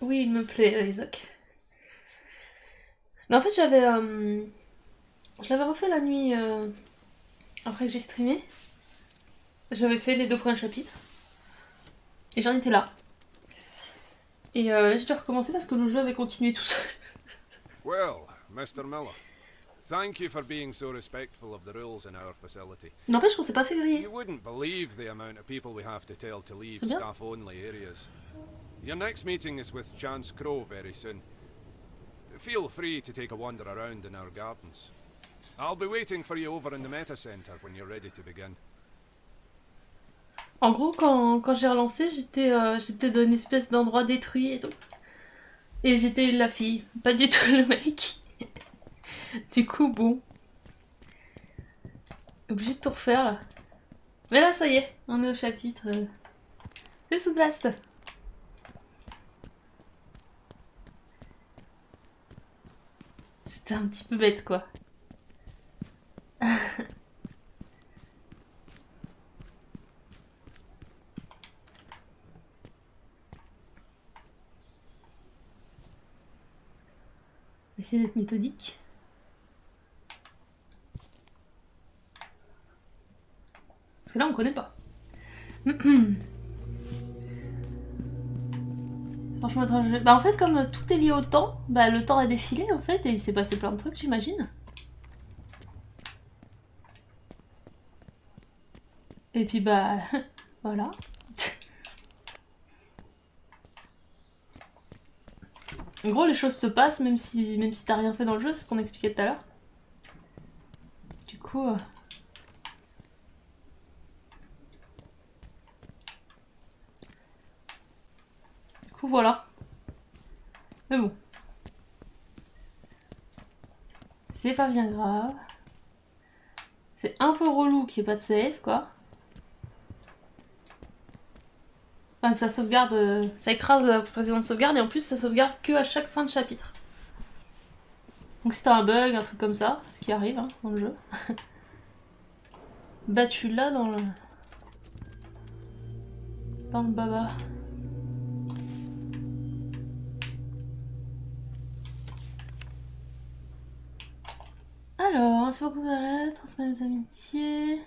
Oui, il me plaît, Isaac. Mais en fait, je l'avais refait la nuit après que j'ai streamé. J'avais fait les deux premiers chapitres. Et j'en étais là. Et là, j'ai dû recommencer parce que le jeu avait continué tout seul. Well, Mr. Miller, thank you for being so respectful of the rules in our facility. N'empêche qu'on s'est pas fait griller. You wouldn't believe the amount of people we have to tell to leave C'est bien. staff-only areas. Your next meeting is with Chance Crow very soon. Feel free to take a wander around in our gardens. I'll be waiting for you over in the Meta Center when you're ready to begin. En gros, quand j'ai relancé, j'étais dans une espèce d'endroit détruit et tout. Et j'étais la fille, pas du tout le mec. Du coup, bon. Obligé de tout refaire là. Mais là, ça y est, on est au chapitre. C'est sous blast. C'était un petit peu bête quoi. Essayer d'être méthodique. Parce que là, on connaît pas. Franchement, attends, bah en fait, comme tout est lié au temps, bah le temps a défilé en fait, et il s'est passé plein de trucs, j'imagine. Et puis bah, voilà. En gros, les choses se passent même si t'as rien fait dans le jeu, c'est ce qu'on expliquait tout à l'heure. Du coup... Du coup, voilà. Mais bon. C'est pas bien grave. C'est un peu relou qu'il n'y ait pas de save, quoi. Enfin, que ça sauvegarde... ça écrase la précédente sauvegarde, et en plus, ça sauvegarde que à chaque fin de chapitre. Donc si t'as un bug, un truc comme ça, ce qui arrive hein, dans le jeu, bah tu l'as dans le... dans le baba. Alors, c'est beaucoup de la transmettre mes amitiés.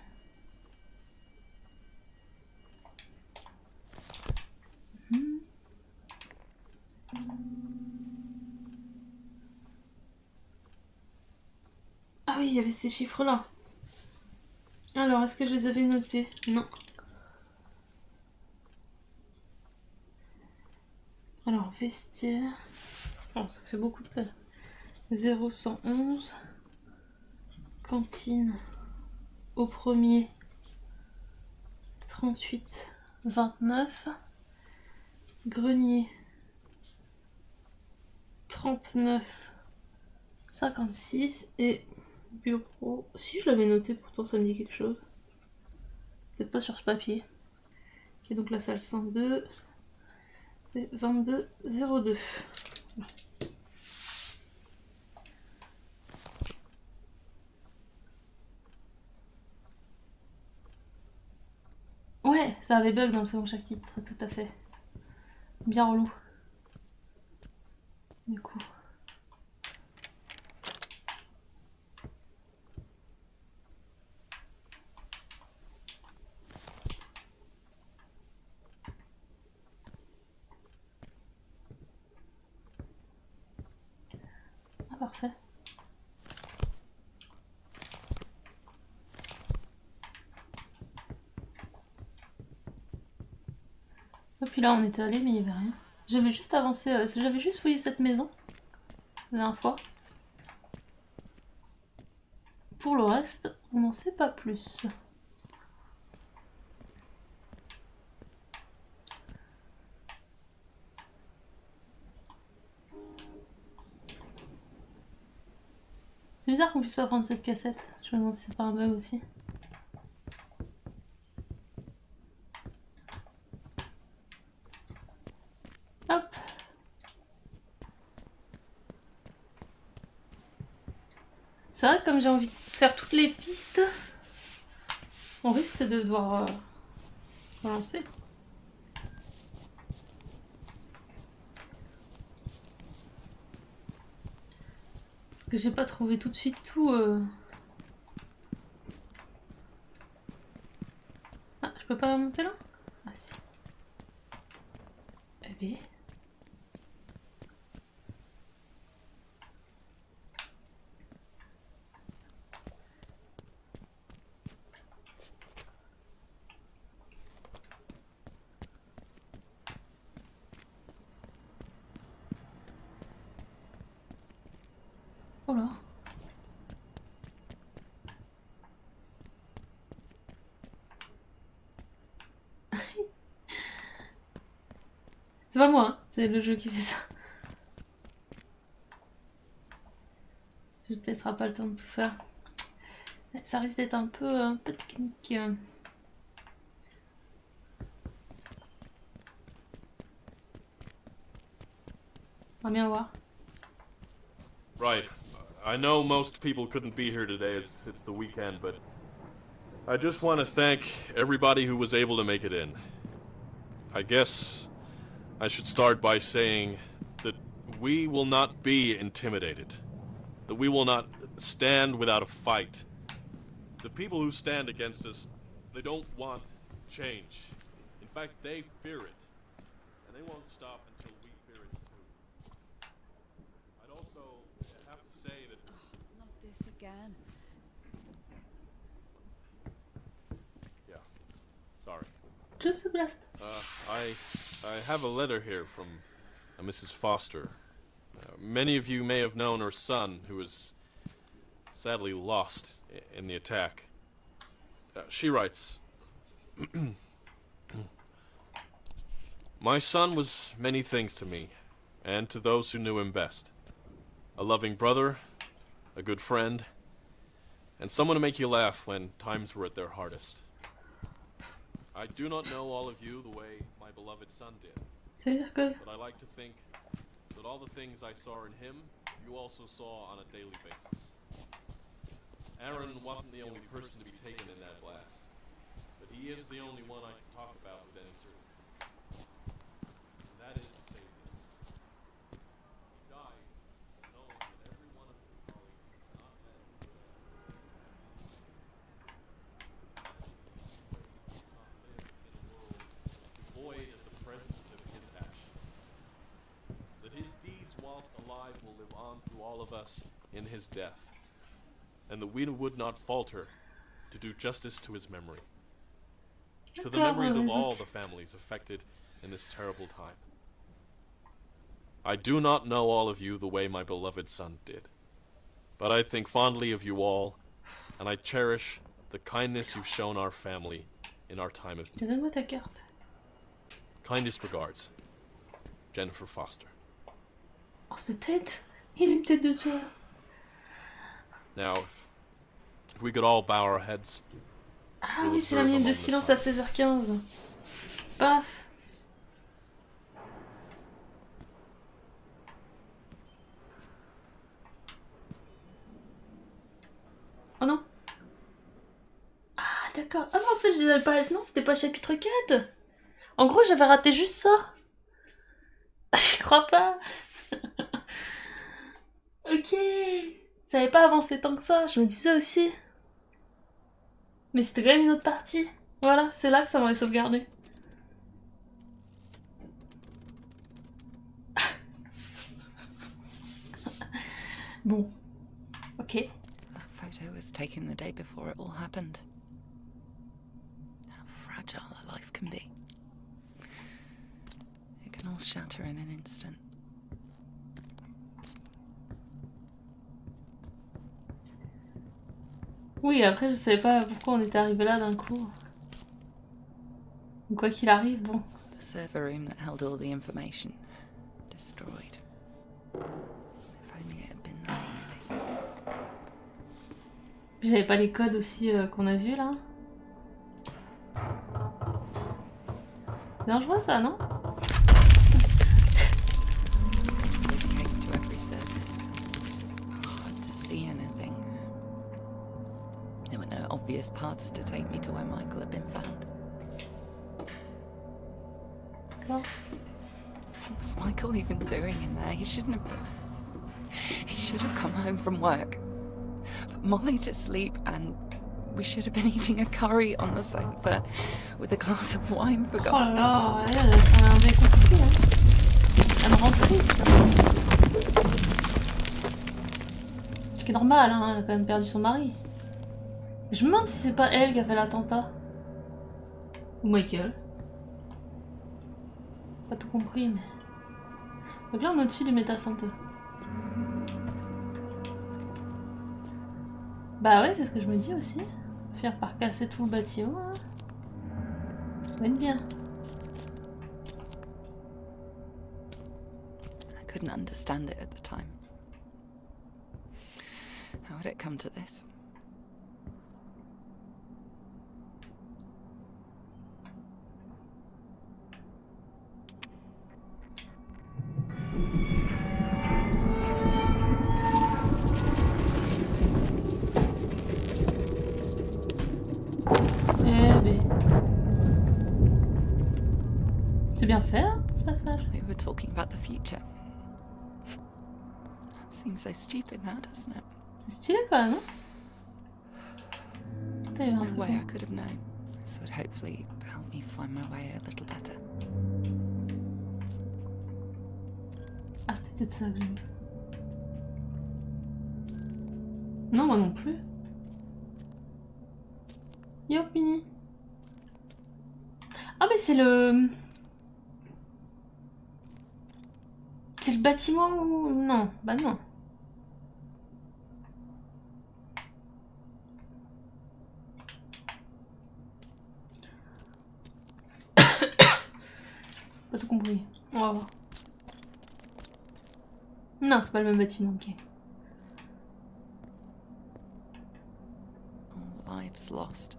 Ah oui, il y avait ces chiffres-là. Alors, est-ce que je les avais notés? Non. Alors, vestiaire. Oh, ça fait beaucoup de place. 0111. Cantine. Au premier. 38. 29. Grenier. 39. 56. Et bureau. Si je l'avais noté, pourtant ça me dit quelque chose. Peut-être pas sur ce papier. Ok, donc la salle 102. Et 2202. Ouais, ça avait bug dans le second chapitre, tout à fait. Bien relou. Du coup. Ah, parfait. Et puis là, on était allé, mais il n'y avait rien. J'avais juste avancé, j'avais juste fouillé cette maison la dernière fois. Pour le reste, on n'en sait pas plus. C'est bizarre qu'on puisse pas prendre cette cassette. Je me demande si c'est pas un bug aussi. Hop. C'est vrai que comme j'ai envie de faire toutes les pistes, on risque de devoir relancer. que j'ai pas trouvé tout de suite tout. Ah, je peux pas monter là? Ah si. Eh bien. Oh là. C'est pas moi, hein, c'est le jeu qui fait ça. Je te laisserai pas le temps de tout faire. Ça risque d'être un peu technique. On va bien voir. Right. I know most people couldn't be here today as it's the weekend, but I just want to thank everybody who was able to make it in. I guess I should start by saying that we will not be intimidated, that we will not stand without a fight. The people who stand against us, they don't want change. In fact, they fear it, and they won't stop until we fear it too. I'd also have to say that... Not this again. Yeah, sorry. Just a blast. I have a letter here from Mrs. Foster. Many of you may have known her son, who was sadly lost in the attack. She writes, My son was many things to me, and to those who knew him best. A loving brother, a good friend, and someone to make you laugh when times were at their hardest. I do not know all of you the way my beloved son did, C'est-à-dire que... but I like to think that all the things I saw in him, you also saw on a daily basis. Aaron wasn't the only person to be taken in that blast, but he is the only one I can talk about with any certainty. And that is to say this. He died knowing that every one of his colleagues was not men who would not live in a world devoid of the presence of his actions. That his deeds whilst alive will live on through all of us in his death. And that we would not falter to do justice to his memory. To the memories of all the families affected in this terrible time. I do not know all of you the way my beloved son did, but I think fondly of you all, and I cherish the kindness you've shown our family in our time of need. Donne-moi ta carte. Kindest regards, Jennifer Foster. Oh, cette tête! Il a une tête de toi. Now, if we could all bow our heads. Ah oui, c'est la minute de silence à 16h15. Paf. Oh non. Ah d'accord. Ah non, en fait, je pas... non, c'était pas chapitre 4. En gros, j'avais raté juste ça. Je crois pas. Ok. Ça n'avait pas avancé tant que ça, je me disais aussi. Mais c'était quand même une autre partie. Voilà, c'est là que ça m'avait sauvegardé. Bon. Ok. That photo was taken the day before it all happened. How fragile a life can be. It can all shatter in an instant. Oui, après, je savais pas pourquoi on était arrivé là d'un coup. Quoi qu'il arrive, bon. The server room that held all the information. Destroyed. If only it had been that easy. J'avais pas les codes aussi qu'on a vus là. Dangereux ça, non? Whispers came to every surface. It's hard to see anything. There were no obvious paths to take me to where Michael had been found. D'accord. What was Michael even doing in there? He shouldn't have... He should have come home from work, put Molly to sleep, and we should have been eating a curry on the sofa with a glass of wine, for Oh God's là sake. là, elle a un vrai compliqué, hein. Elle me rend triste. Ce qui est normal, hein, elle a quand même perdu son mari. Je me demande si c'est pas elle qui a fait l'attentat. Ou Michael. Pas tout compris, mais... Donc là, on est au-dessus du méta-santé. Bah ouais, c'est ce que je me dis aussi. Finir par casser tout le bâtiment, hein. Ça va être bien. I couldn't understand it at the time. How had it come to this? Eh ben... C'est bien fait, hein, ce passage. We were talking about the future. It seems so stupid now, doesn't it? C'est stylé quand même, hein. T'as eu There's un no truc, way I hein. could have known. This would hopefully help me find my way a little better. Ah, c'était peut-être ça que j'ai vu. Non, moi non plus. Yo, Mini. Ah, mais c'est le... C'est le bâtiment où... Non, bah non. Pas tout compris. On va voir. Non, c'est pas le même bâtiment, ok. All lives lost.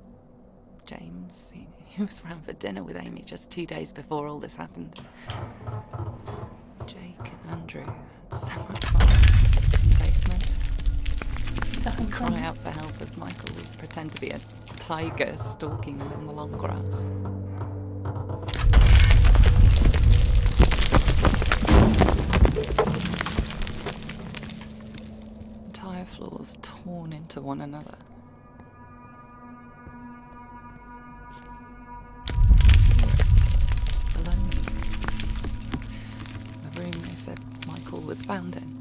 James, he was round for dinner with Amy just 2 days before all this happened. Jake and Andrew had so much fun in the basement. Personne Cry connaît. out for help as Michael would pretend to be a tiger stalking them in the long grass. Entire floors torn into one another. I saw it alone. The room they said Michael was found in.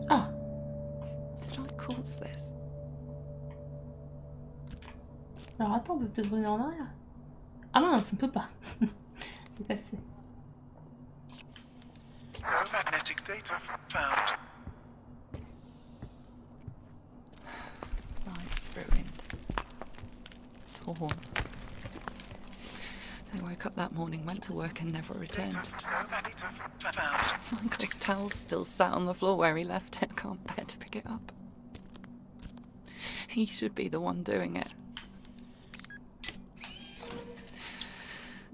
Ah, Did I cause this? alors attends, on peut peut-être revenir en arrière. Ah mince, on peut pas. C'est passé. No magnetic data found. Lives ruined. Torn. They woke up that morning, went to work and never returned. No data found. Michael's towel's still sat on the floor where he left it. I can't bear to pick it up. He should be the one doing it.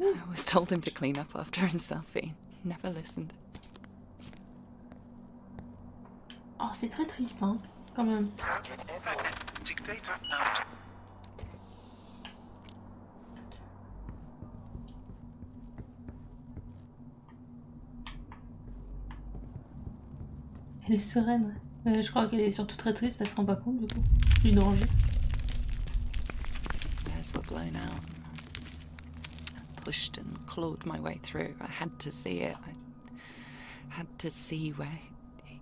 I always told him to clean up after himself, but he never listened. Oh, c'est très triste, hein, quand même. No magnetic data found. Elle est sereine. Je crois qu'elle est surtout très triste, elle se rend pas compte du coup. Du danger. Theirs were blown out. I pushed and clawed my way through. I had to see it. I had to see where he...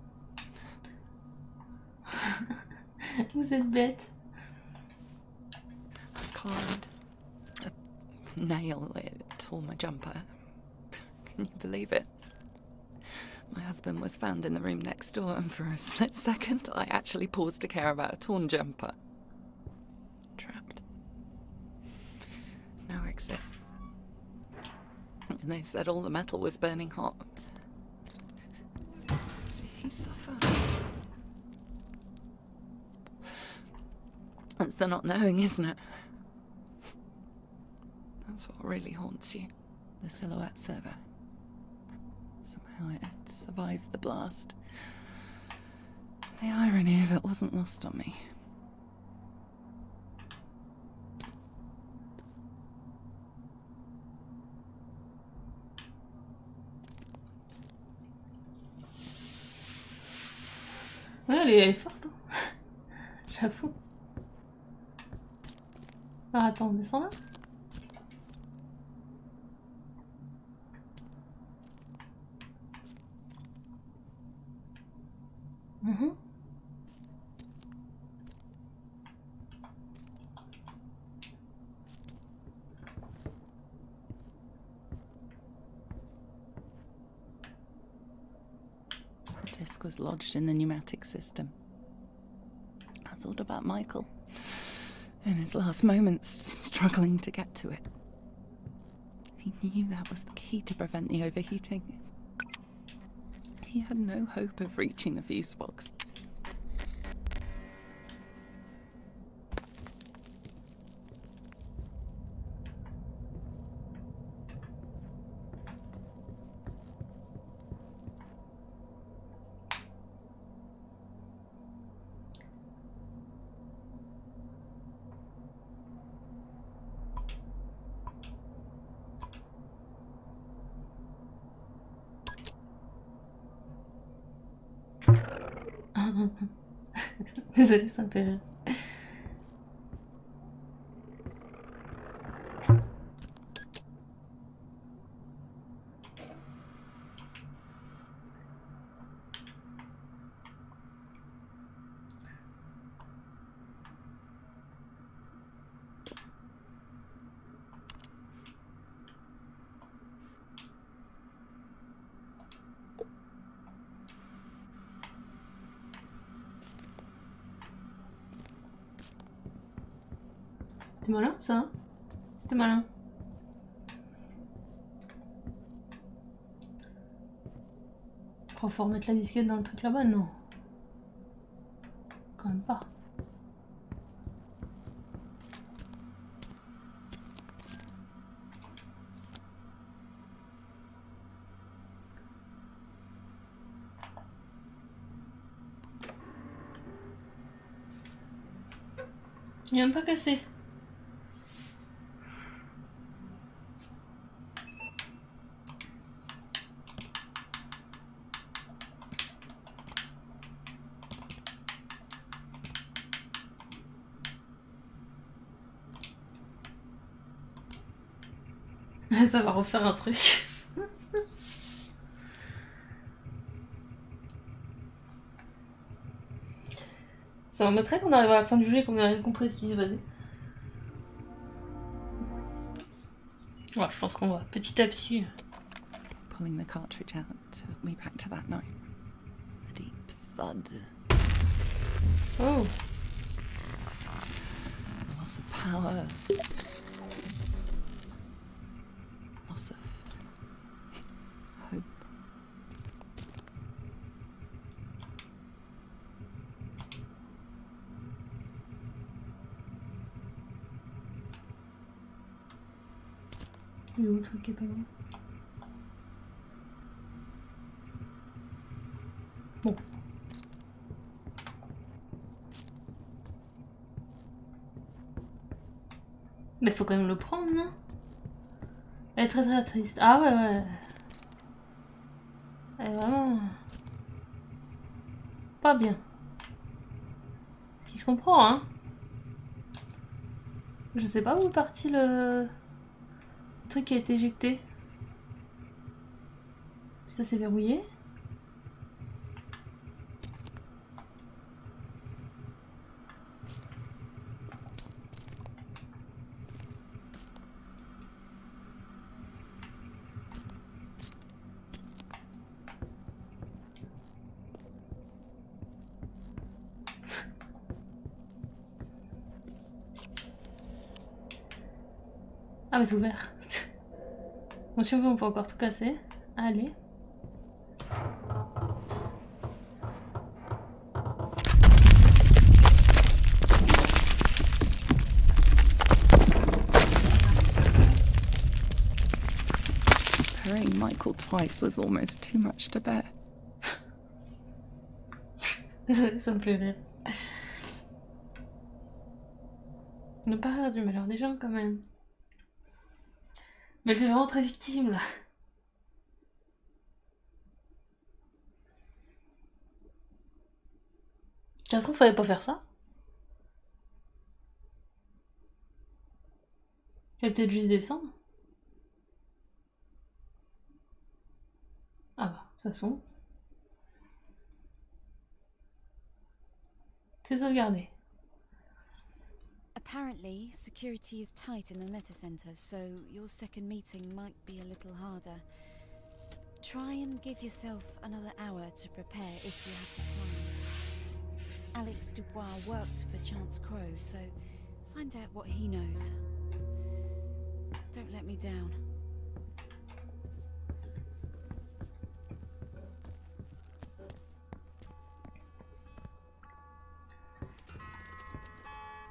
Vous êtes bête. I climbed. A nail, it tore my jumper. Can you believe it? My husband was found in the room next door, and for a split second, I actually paused to care about a torn jumper. Trapped. No exit. And they said all the metal was burning hot. Did he suffer? That's the not knowing, isn't it? That's what really haunts you. The Silhouette server. Somehow it had survived the blast. The irony of it wasn't lost on me. Ouais, elle est forte. Hein. J'avoue. Ah, attends, on descend là. Mhm. The disc was lodged in the pneumatic system. I thought about Michael. In his last moments, struggling to get to it. He knew that was the key to prevent the overheating. He had no hope of reaching the fuse box. Désolée, ça me fait rire. C'était malin ça, hein? C'était malin. Oh, faut remettre la disquette dans le truc là-bas? Non. Quand même pas. Il est même pas cassé. Ça va refaire un truc. Ça m'embêterait qu'on arrive à la fin du jeu et qu'on ait rien compris ce qui s'est passé. Ouais, je pense qu'on va petit à petit. Pulling the cartridge out took me back to that night. The deep thud. Oh, Loss of power. Loss of hope. il est où le truc qui est pas bon? Bon. Mais faut quand même le prendre, non? Elle est très très triste. Ah ouais, ouais. Elle est vraiment... pas bien. Ce qui se comprend, hein. Je sais pas où est parti le truc qui a été éjecté. Ça s'est verrouillé. Ah mais c'est ouvert. Bon, si on veut, on peut encore tout casser. Allez. Carrying Michael twice was almost too much to bear. Ça me fait rire. Ne pas rire du malheur des gens quand même. Mais elle fait vraiment très victime là. Ça se trouve, fallait pas faire ça. Fallait peut-être juste descendre. Ah bah, de toute façon. C'est sauvegardé. Apparently, security is tight in the meta center, so your second meeting might be a little harder. Try and give yourself another hour to prepare if you have the time. Alex Dubois worked for Chance Crow, so find out what he knows. Don't let me down.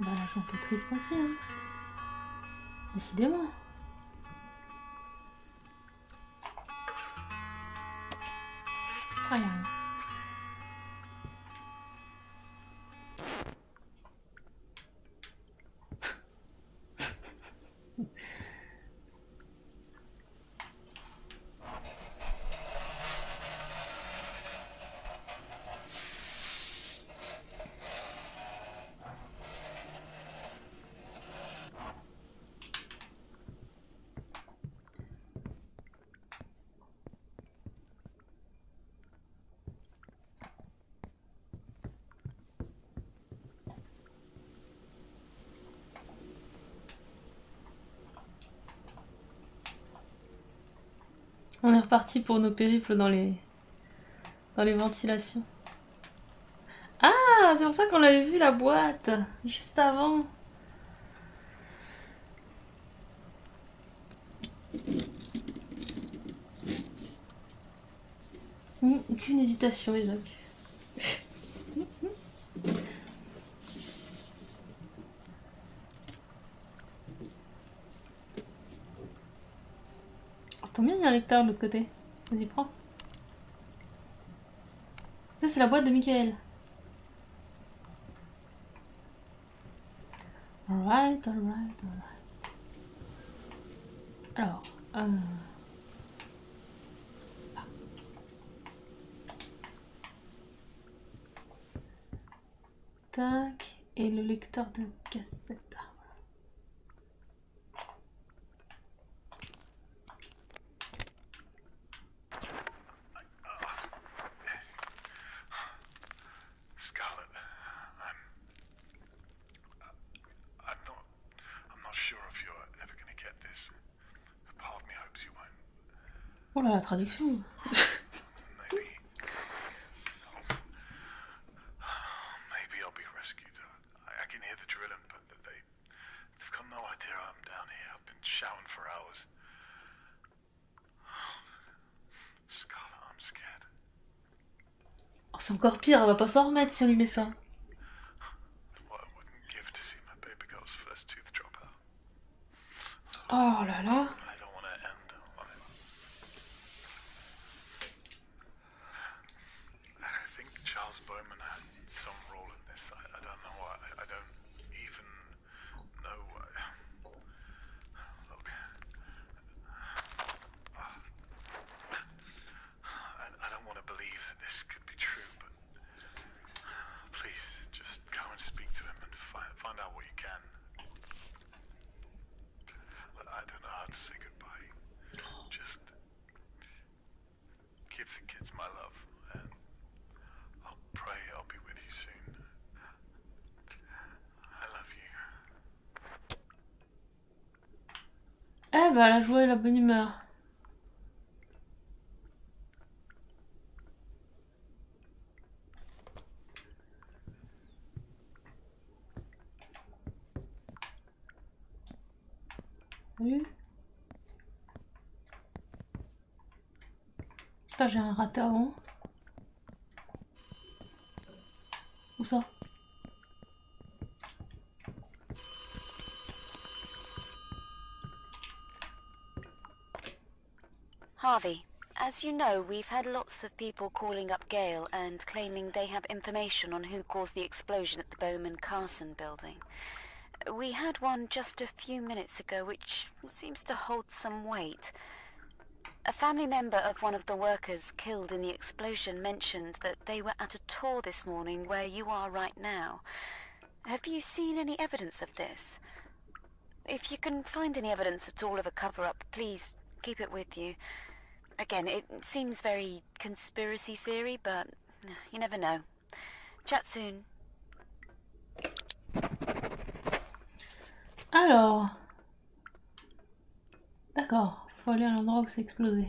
Bah là, c'est un peu triste aussi, hein. Décidément. Rien. On est reparti pour nos périples dans les ventilations. Ah, c'est pour ça qu'on l'avait vu la boîte juste avant. Aucune hésitation, Isaac. Ça tombe bien, il y a un lecteur de l'autre côté. Vas-y, prends. Ça, c'est la boîte de Michael. Alright, alright, alright. Alors, tac, et le lecteur de cassette. Scarlet, I'm not sure if you're ever going to get this. Part of me hopes you won't. Oh là, la traduction. Maybe I'll be rescued. I can hear the drilling, but they've got no idea I'm down here. I've been shouting for hours. Scarlet, I'm scared. Oh, c'est encore pire, elle va pas s'en remettre si on lui met ça. What I wouldn't give to see my baby girl's first tooth drop out. Oh là là. I don't want to end on it. I think Charles Bowman had some role in this. I don't know. I don't even know. Look. I don't want to believe that this could be true, but please just go and speak to him and find out what you can. I don't know how to say goodbye. Just give the kids my love, and I'll pray I'll be with you soon. I love you. Eh bah, la joie et la bonne humeur. Salut. J'espère que j'ai rien raté avant. Où ça? Harvey, as you know, we've had lots of people calling up Gale and claiming they have information on who caused the explosion at the Bowman-Carson building. We had one just a few minutes ago which seems to hold some weight. A family member of one of the workers killed in the explosion mentioned that they were at a tour this morning where you are right now. Have you seen any evidence of this? If you can find any evidence at all of a cover-up, please keep it with you. Again, it seems very conspiracy theory, but you never know. Chat soon. Alors... D'accord, faut aller à l'endroit où c'est explosé.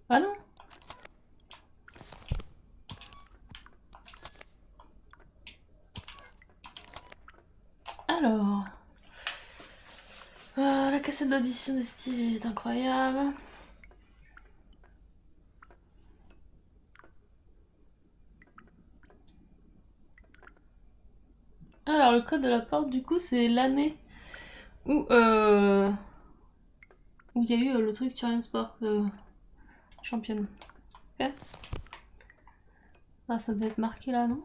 Ah non? Alors... la cassette d'audition de Steve est incroyable. Alors le code de la porte du coup c'est l'année où il y a eu le truc Turian Sport championne. Ok. Ah ça doit être marqué là non?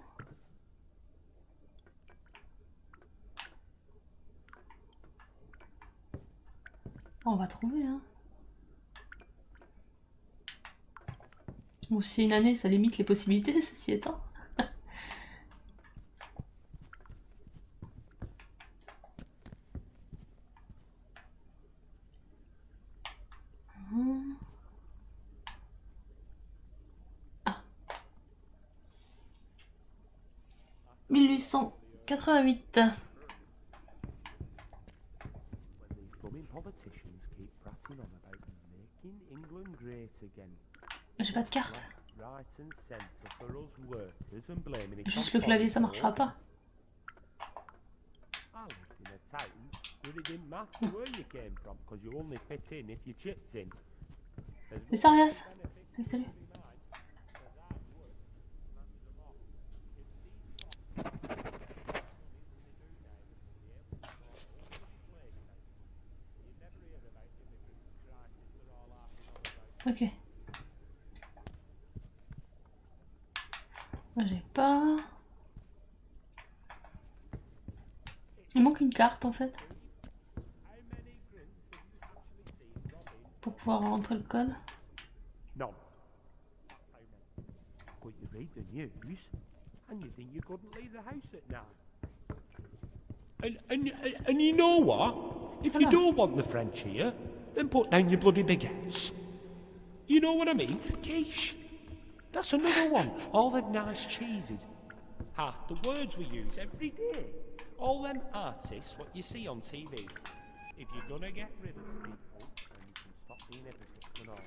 On va trouver hein. Bon si c'est une année ça limite les possibilités ceci étant. Ah. 1888. J'ai pas de carte. Juste le clavier, ça marchera pas. C'est Sarias. Salut. Ok. Moi j'ai pas... Il manque une carte en fait. Pour pouvoir rentrer le code. No. But you read the news and you think you couldn't leave the house at night. And you know what? If you don't want the French here, then put down your bloody baguettes. You know what I mean? Quiche. That's another one. All them nice cheeses. Half the words we use every day. All them artists, what you see on TV. If you're gonna get rid of people, then you can stop being everything and all.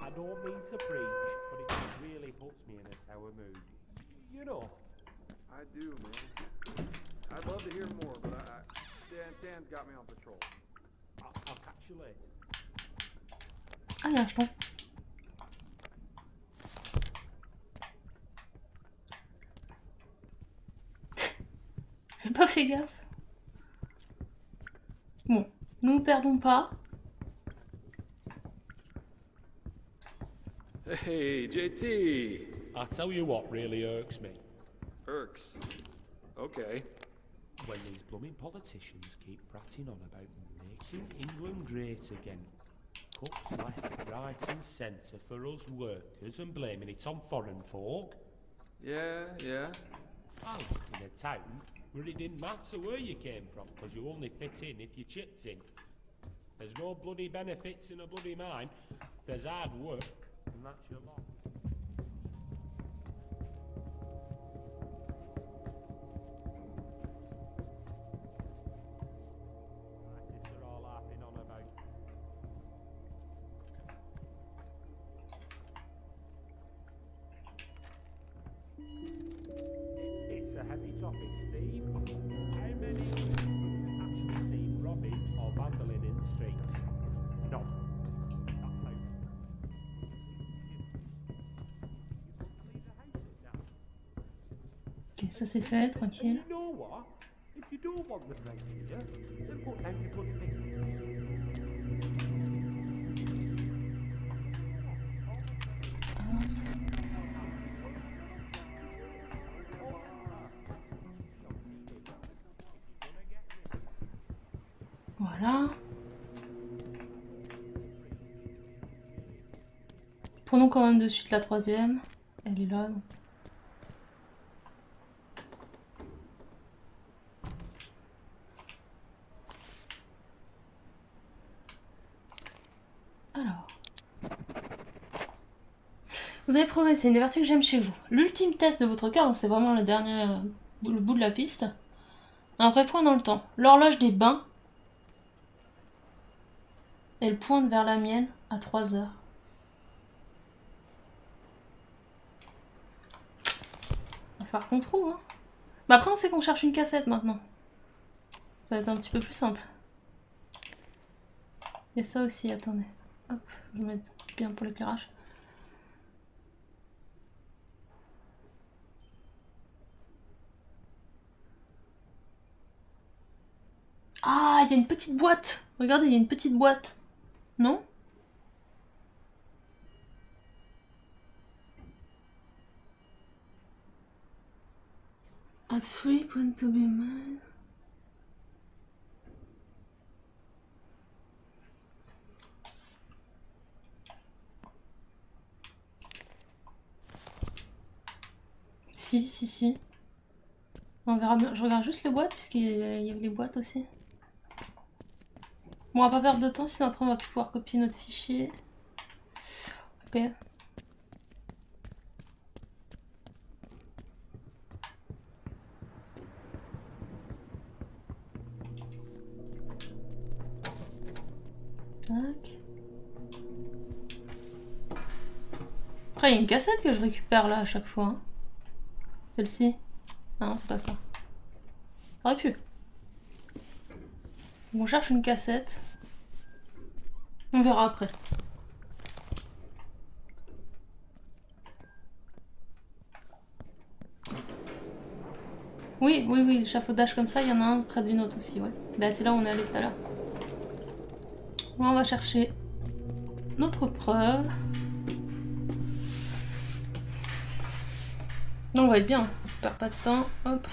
I don't mean to preach, but it really puts me in a sour mood. You know. I do, man. I'd love to hear more, but Dan's got me on patrol. I'll catch you later. Ah, il y a un chemin. J'ai pas fait gaffe. Bon, nous perdons pas. Hey, JT! I'll tell you what really irks me. Irks. Okay. When these blooming politicians keep prattling on about making England great again. Cuts left, right and centre for us workers and blaming it on foreign folk. Yeah. I lived in a town where it didn't matter where you came from, because you only fit in if you chipped in. There's no bloody benefits in a bloody mine. There's hard work, and that's your lot. Artists are all laughing on about. It's a heavy topic, Steve. How many people have actually seen robbing or vandalism in the streets? No. That's how. Ok, ça c'est fait, tranquille. You know what? If you don't want the French here, then put down your bloody pictures. Voilà. Prenons quand même de suite la troisième. Elle est là. Donc. Alors. Vous avez progressé, une des vertus que j'aime chez vous. L'ultime test de votre cœur, c'est vraiment le dernier, le bout de la piste. Un vrai point dans le temps. L'horloge des bains. Elle pointe vers la mienne à 3 heures. Il va falloir qu'on trouve, hein. Mais après, on sait qu'on cherche une cassette maintenant. Ça va être un petit peu plus simple. Il y a ça aussi, attendez. Hop, je vais mettre bien pour l'éclairage. Ah, il y a une petite boîte. Regardez, il y a une petite boîte. Non? At 3 point to be mine. Si. On verra bien. Je regarde juste les boîtes, puisqu'il y avait les boîtes aussi. Bon, on va pas perdre de temps, sinon après on va plus pouvoir copier notre fichier. Ok. Tac. Après, il y a une cassette que je récupère là à chaque fois. Hein. Celle-ci. Non, c'est pas ça. Ça aurait pu. Donc on cherche une cassette. On verra après. Oui, l'échafaudage comme ça, il y en a un près d'une autre aussi, ouais. Bah c'est là où on est allé tout à l'heure. Bon, on va chercher notre preuve. Non, on va être bien, on perd pas de temps, hop.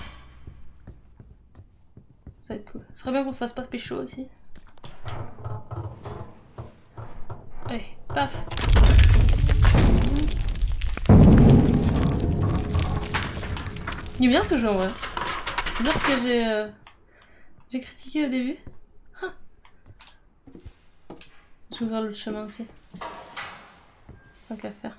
Ça va être cool. Ce serait bien qu'on se fasse pas pécho aussi. Allez, paf. Il est bien ce jeu en vrai. C'est dire que j'ai critiqué au début. Ah. Je vais ouvrir l'autre chemin aussi. Tant qu'à faire.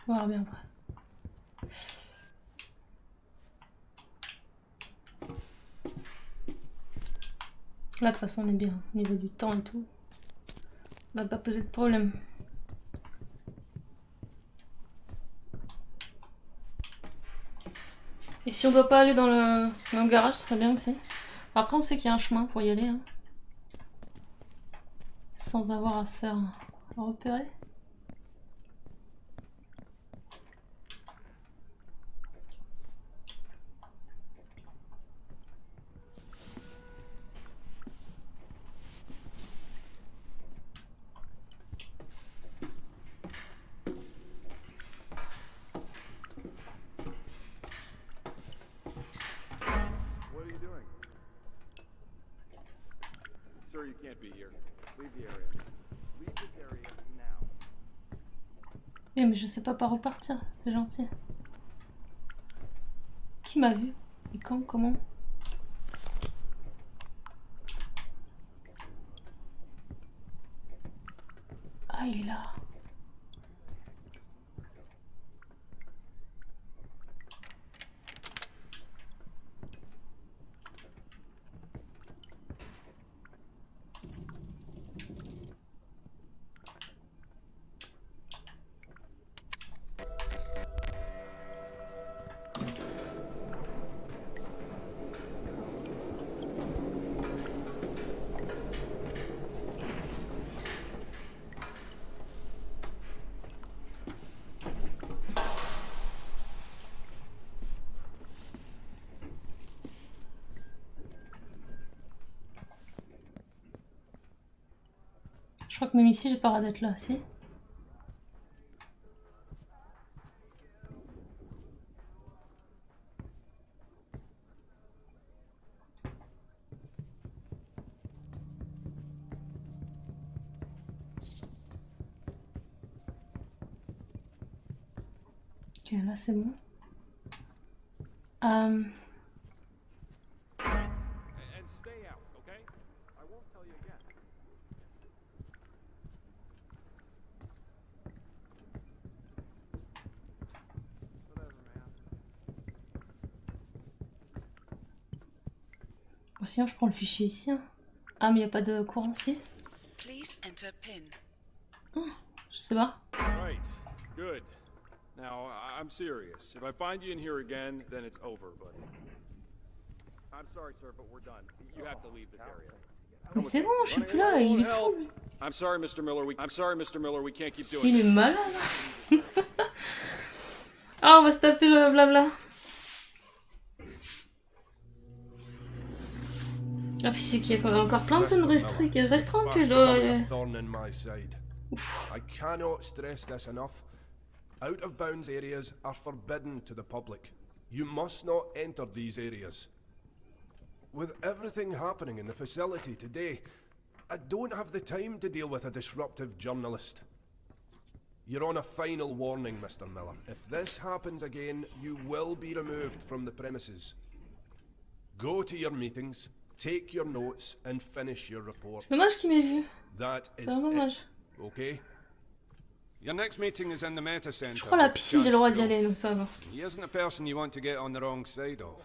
On verra bien après. Là, de toute façon, on est bien au niveau du temps et tout. On va pas poser de problème. Et si on doit pas aller dans le garage, ce serait bien aussi. Après, on sait qu'il y a un chemin pour y aller. Hein. Sans avoir à se faire repérer. You can't be here. Leave the area. Leave this area now. Eh mais je sais pas par où partir, c'est gentil. Qui m'a vu? Et quand? Comment? Ah, il est là. Je crois que même ici j'ai pas d'être là, si. Ok, là c'est bon. And stay out, okay? I won't tell you again. Whatever, man. Bon, sinon je prends le fichier ici. Hein. Ah mais y a pas de courant ici. Please enter pin. Je sais pas. Right. Good. Now, I'm serious. If I find you in here again, then it's over, buddy. I'm sorry, sir, but we're done. You have to leave this area. Mais c'est bon, je suis plus là, il est fou lui. I'm sorry, Mr. Miller. I'm sorry, Mr. Miller. We can't keep doing Il est this. malade. Ah, on va se taper le blabla. Ah, c'est qu'il y a quand même encore plein de zones restreintes que je dois... I cannot stress this enough. Out of bounds areas are forbidden to the public. You must not enter these areas. With everything happening in the facility today, I don't have the time to deal with a disruptive journalist. You're on a final warning, Mr. Miller. If this happens again, you will be removed from the premises. Go to your meetings, take your notes, and finish your report. C'est dommage qu'il m'ait vu. That is C'est vraiment dommage. it. Okay? Your next meeting is in the Meta Center. Je crois la piscine, j'ai le droit d'y aller, donc ça va. He isn't a person you want to get on the wrong side of.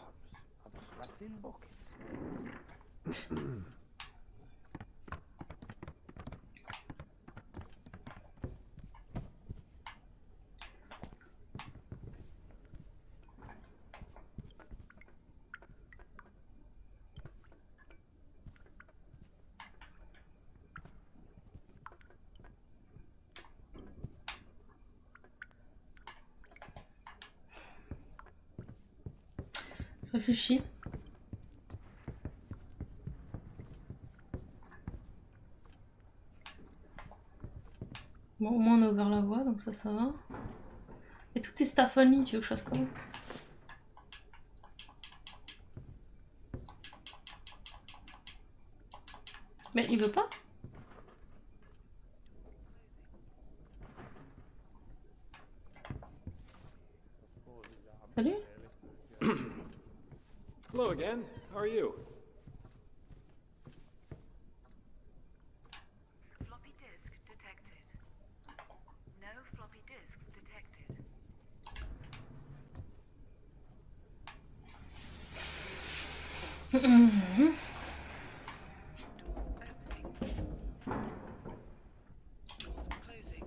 Réfléchis. Bon, au moins on a ouvert la voie, donc ça va. Et tout est staff only, tu veux que je fasse comment? Mais il veut pas? Salut? Hello again. How are you? Floppy disk detected. No floppy disks detected. Doors closing.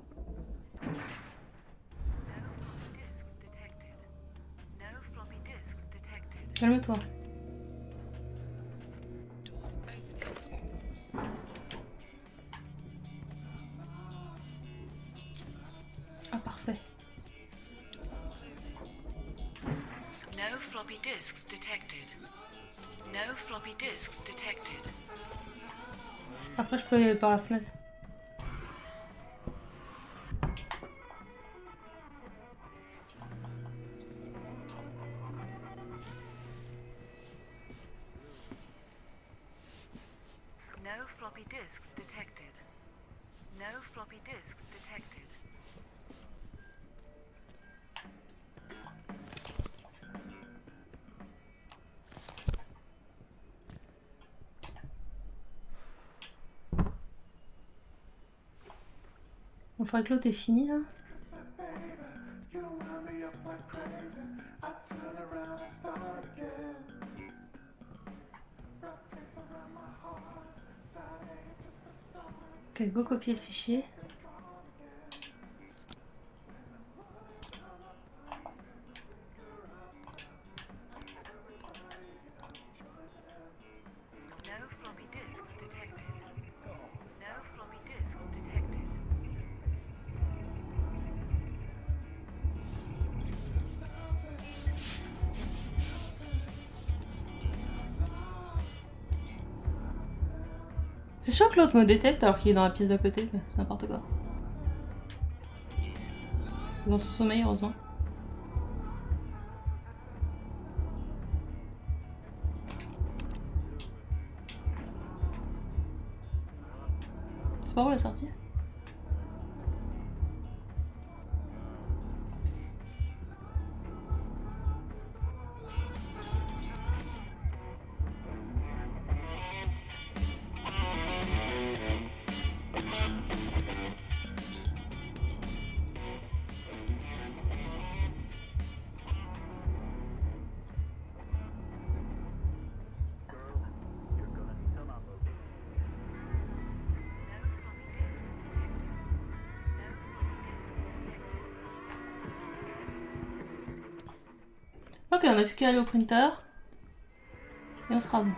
No floppy disks detected. Calme-toi. Doors opening. Ah, parfait. No floppy disks detected. No floppy disks detected. Après, je peux aller par la fenêtre. No floppy disks detected. No floppy disks detected. Il faudrait que l'autre est fini là. Ok, go copier le fichier. No floppy disks detected. No floppy disks detected. C'est chiant que l'autre me détecte alors qu'il est dans la pièce d'à côté, c'est n'importe quoi. Dans son sommeil, heureusement. C'est par où la sortie? Ok, on a plus qu'à aller au printer. Et on sera bon.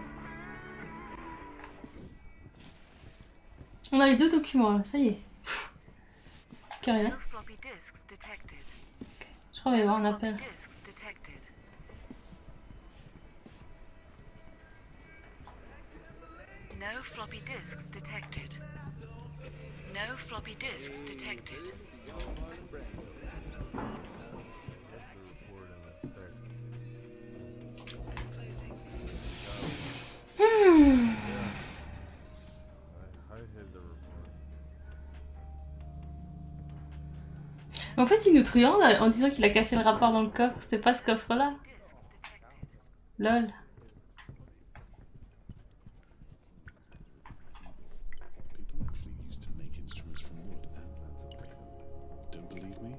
On a les 2 documents là, ça y est. Carré là. No floppy disks detected. Je crois qu'il va y avoir un appel. Disks detected. No floppy disks detected. No floppy disks detected. En fait, il nous truande en disant qu'il a caché le rapport dans le coffre. C'est pas ce coffre-là. Lol. People actually used to make instruments from wood, and don't believe me?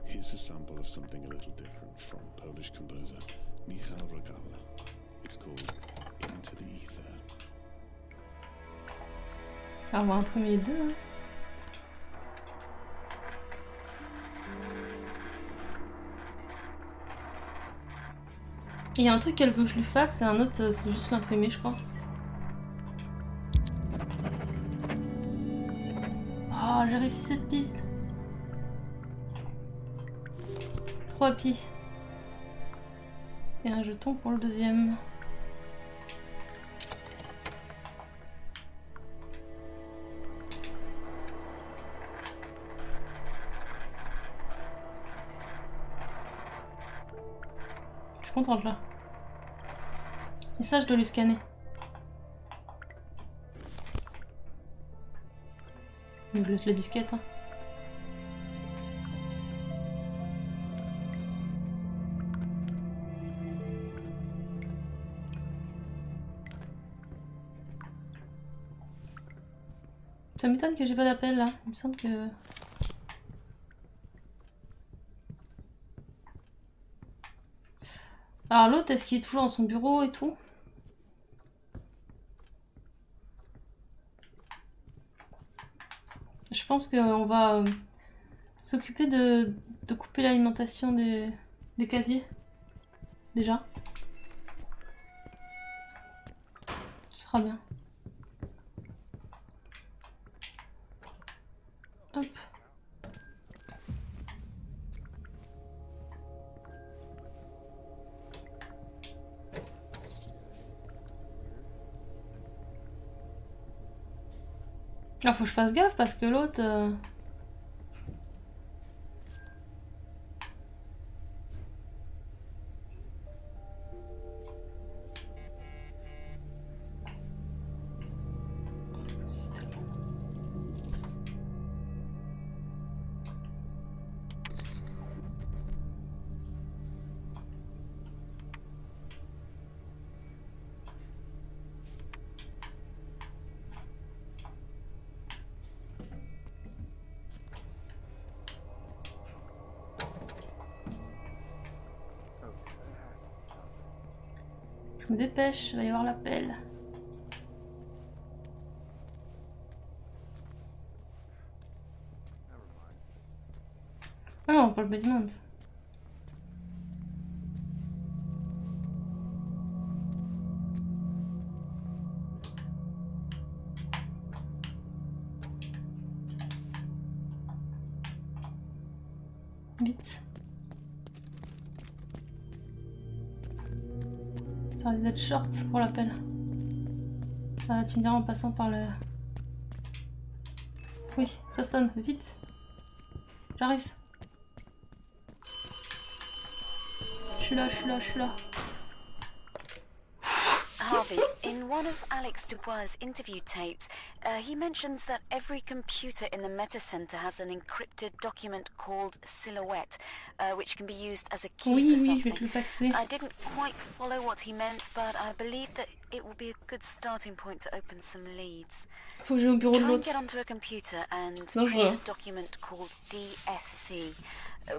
Here's a sample of something a little different from Polish composer Michał Regala. It's called Into the Ether. Alors, on va imprimer les deux. Hein. Il y a un truc qu'elle veut que je lui fasse, et un autre, c'est juste l'imprimer, je crois. Oh, j'ai réussi cette piste. 3 pi. Et un jeton pour le deuxième. Je suis contente là. Et ça, je dois lui scanner. Donc je laisse la disquette. Hein. Ça m'étonne que j'ai pas d'appel là. Il me semble que... Alors l'autre, est-ce qu'il est toujours dans son bureau et tout? Je pense qu'on va s'occuper de couper l'alimentation des casiers. Déjà. Ce sera bien. Hop. Ah, faut que je fasse gaffe parce que l'autre... Je me dépêche, il va y avoir l'appel. Ah non, pas le basement. Vite. Ça risque d'être short pour l'appel. Ah, tu me diras en passant par le... Oui, ça sonne, vite. J'arrive. Je suis là, je suis là, je suis là. Harvey, in one of Alex Dubois' interview tapes, he mentions that every computer in the Meta Center has an encrypted document called Silhouette, which can be used as a key Oui, for oui, je vais something. te le faxer. I didn't quite follow what he meant, but I believe that it will be a good starting point to open some leads. Faut que j'aille au bureau de Try and l'autre. get onto a computer and Dangereux. print a document called DSC.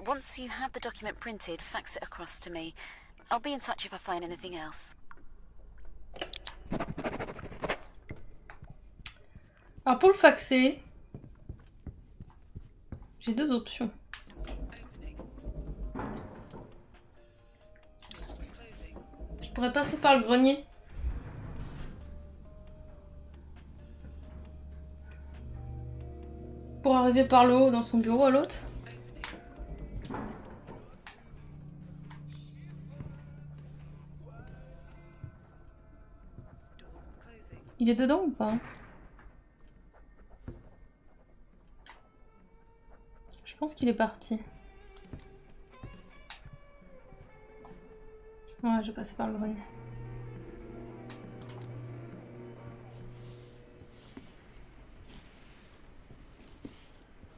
Once you have the document printed, fax it across to me. I'll be in touch if I find anything else. Alors pour le faxer, j'ai deux options. Je pourrais passer par le grenier. Pour arriver par le haut dans son bureau à l'autre. Il est dedans ou pas? Je pense qu'il est parti. Ouais, je vais passer par le grenier.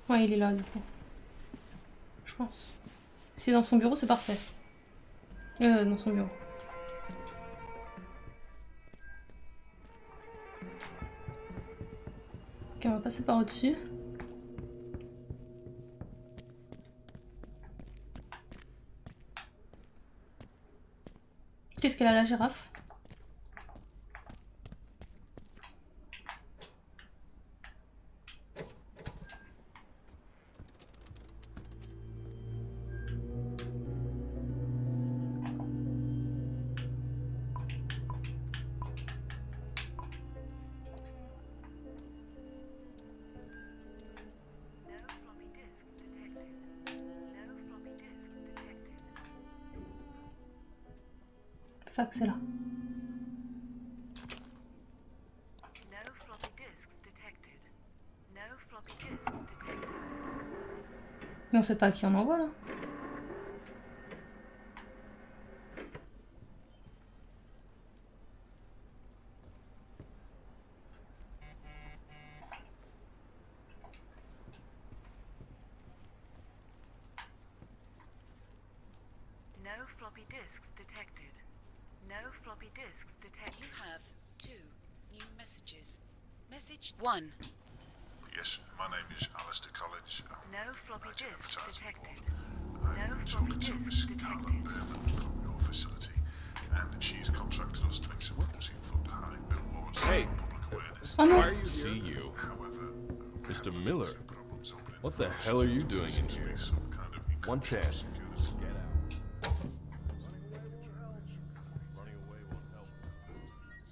Ouais, il est là du coup. Je pense. Si dans son bureau, c'est parfait. Dans son bureau. Ok, on va passer par au-dessus. Qu'est-ce qu'elle a la girafe? Le fax est là. Mais on sait pas à qui on envoie là. No floppy disks detected. No floppy disks detected. You have 2 new messages. Message 1. Yes, my name is Alistair Collins. No floppy disks detected. I've been talking to Miss Carla Behrman from your facility, and she's contracted us to make some 14-foot high billboards Hey. for public awareness. Oh Why non. are you see you? However, Mr. Miller, problems opening what the doors hell are you to doing in here? some kind of One chance. security.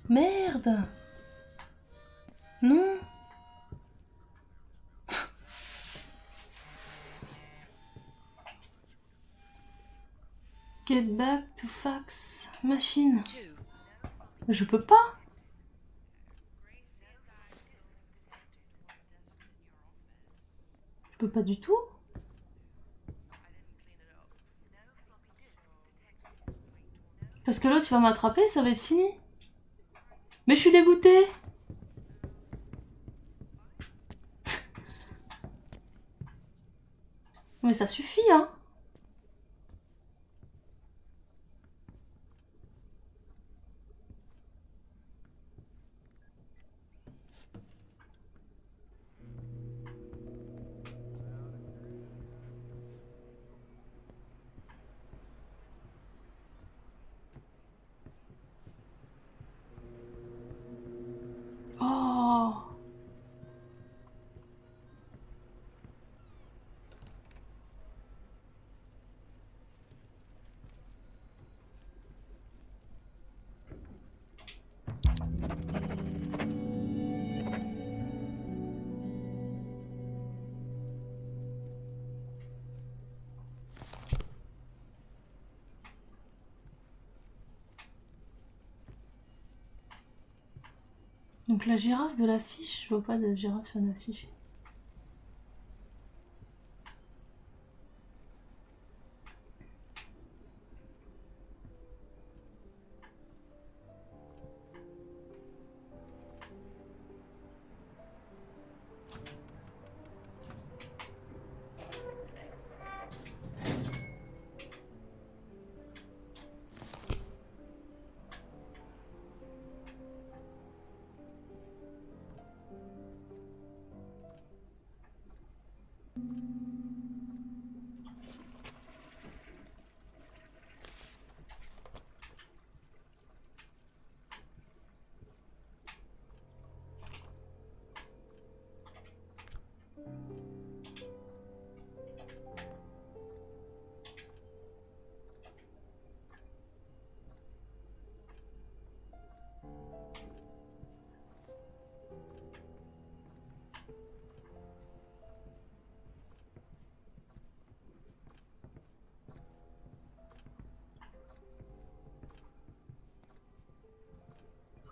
Merde. Non. Get back to fax machine. 2. Je peux pas. Je peux pas du tout. Parce que l'autre il va m'attraper, ça va être fini. Mais je suis dégoûtée. Mais ça suffit, hein. Oh. Donc la girafe de l'affiche, je vois pas de girafe sur l'affiche.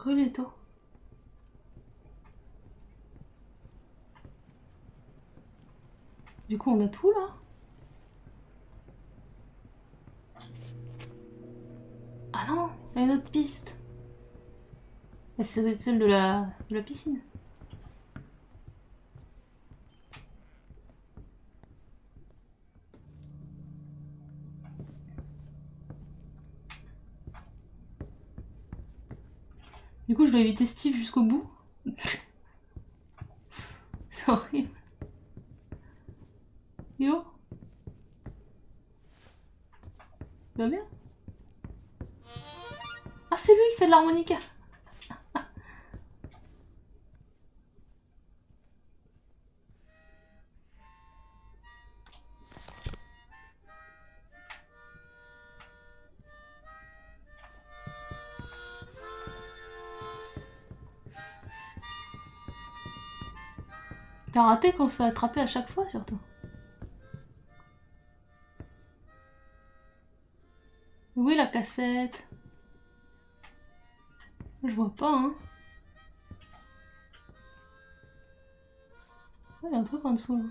Reletto. Du coup, on a tout là. Ah non, il y a une autre piste. C'est celle de la piscine. Du coup, je dois éviter Steve jusqu'au bout. C'est horrible. Yo. Tu vas bien? Ah, c'est lui qui fait de l'harmonica. T'as raté qu'on se fait attraper à chaque fois, surtout. Où est la cassette? Je vois pas, hein. Il y a un truc en dessous, là.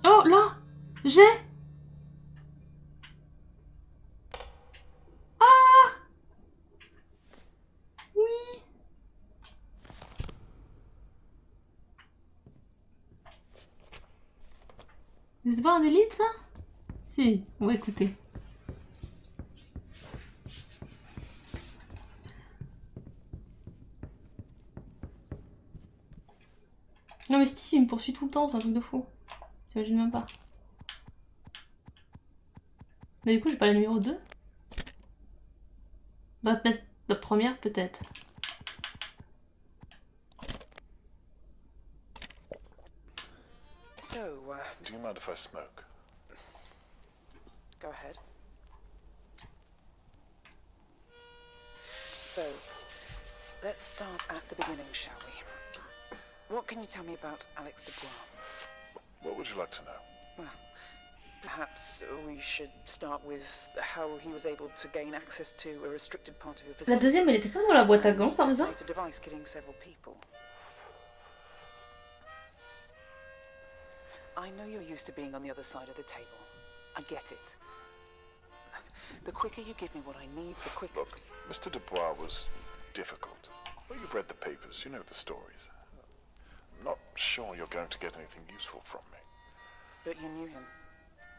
Oh, là! J'ai... Ah! Oui! C'est pas un élite, ça? Si, on va écouter. Non mais Steve, il me poursuit tout le temps, c'est un truc de fou. T'imagines même pas. Mais du coup, j'ai pas la numéro 2. Doit te mettre la première, peut-être. So, Do you mind if I smoke? go ahead. So, let's start at the beginning, shall we? What can you tell me about Alex Dubois? What would you like to know? Well, perhaps we should start with how he was able to gain access to a restricted part of your La facility. deuxième, elle était pas dans la boîte à gants, par exemple? A device killing several people. I know you're used to being on the other side of the table. I get it. The quicker you give me what I need, the quicker... Look, Mr. Dubois was difficult. Well, you've read the papers, you know the stories. I'm not sure you're going to get anything useful from me. But you knew him.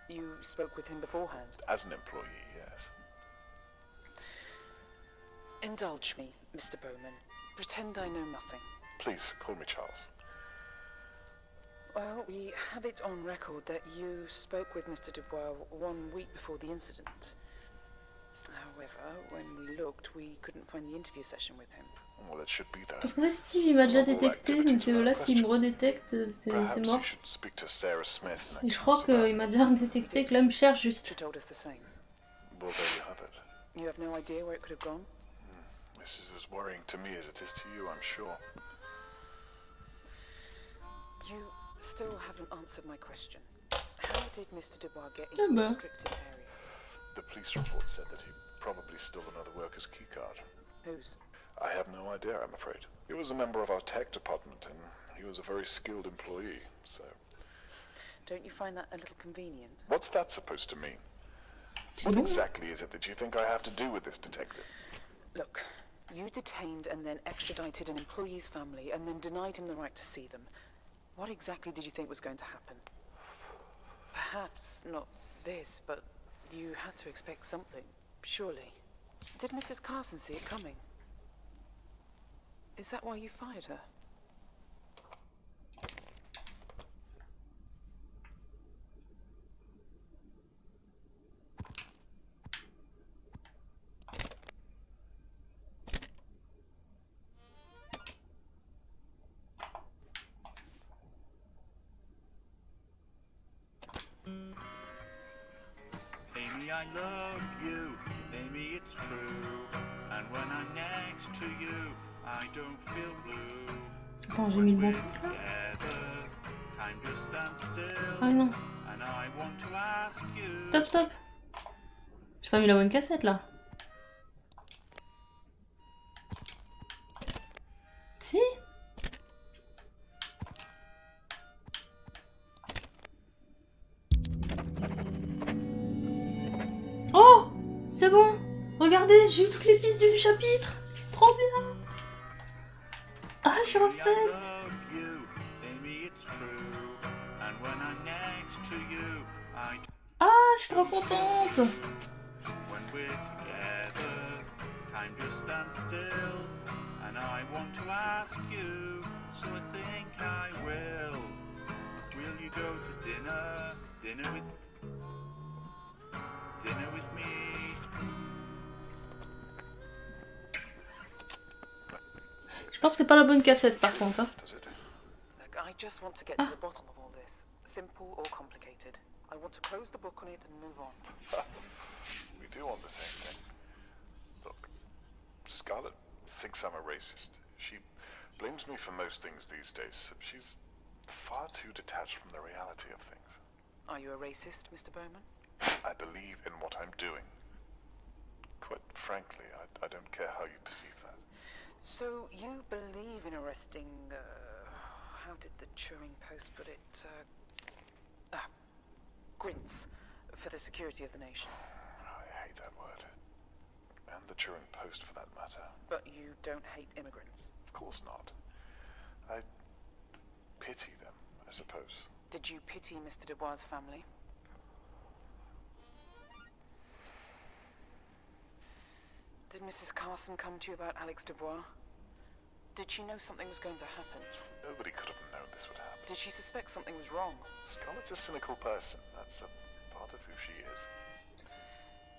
You spoke with him beforehand. As an employee, yes. Indulge me, Mr. Bowman. Pretend I know nothing. Please, call me Charles. Well, we have it on record that you spoke with Mr. Dubois 1 week before the incident. However, when we looked, we couldn't find the interview session with him. Well, it should be there. Parce qu'en fait, Steve, il m'a déjà détecté, donc là, s'il me redétecte, c'est mort. You should speak to Sarah Smith. Et je crois qu'il m'a déjà détecté, que là, il me cherche juste. She told us the same. Well, there you have it. You have no idea where it could have gone? This is as worrying to me as it is to you, I'm sure. You still haven't answered my question. How did Mr. Dubois get into a restricted area? The police report said that he probably stole another worker's keycard. Whose? I have no idea, I'm afraid. He was a member of our tech department, and he was a very skilled employee, so... Don't you find that a little convenient? What's that supposed to mean? What exactly is it that you think I have to do with this detective? Look, you detained and then extradited an employee's family and then denied him the right to see them. What exactly did you think was going to happen? Perhaps not this, but you had to expect something, surely. Did Mrs. Carson see it coming? Is that why you fired her? I love you, Amy, it's true. And when I'm next to you, I don't feel blue. Attends, j'ai mis le bon truc là. Time just stands still. Ah non. And I want to ask you. Stop, stop. J'ai pas mis la bonne cassette là. Si. Oh, c'est bon. Regardez, j'ai eu toutes les pistes du chapitre. Trop bien. Ah, je suis refaite. Ah, je suis trop contente. When we're together, time just stands still. And I want to ask you, so I think I will. Will you go to dinner? Dinner with me? Je pense que c'est pas la bonne cassette par contre. Hein. Look, I just want to get to the bottom of all this. Simple or complicated. I want to close the book on it and move on. We do want the same thing. Look, Scarlet thinks I'm a racist. She blames me for most things these days. She's far too detached from the reality of things. Are you a racist, Mr. Bowman? I believe in what I'm doing. Quite frankly, I don't care how you perceive that. So you believe in arresting, how did the Turing Post put it, Grints, for the security of the nation? I hate that word. And the Turing Post, for that matter. But you don't hate immigrants? Of course not. I pity them, I suppose. Did you pity Mr. Dubois' family? Did Mrs. Carson come to you about Alex Dubois? Did she know something was going to happen? Nobody could have known this would happen. Did she suspect something was wrong? Scarlett's a cynical person. That's a part of who she is.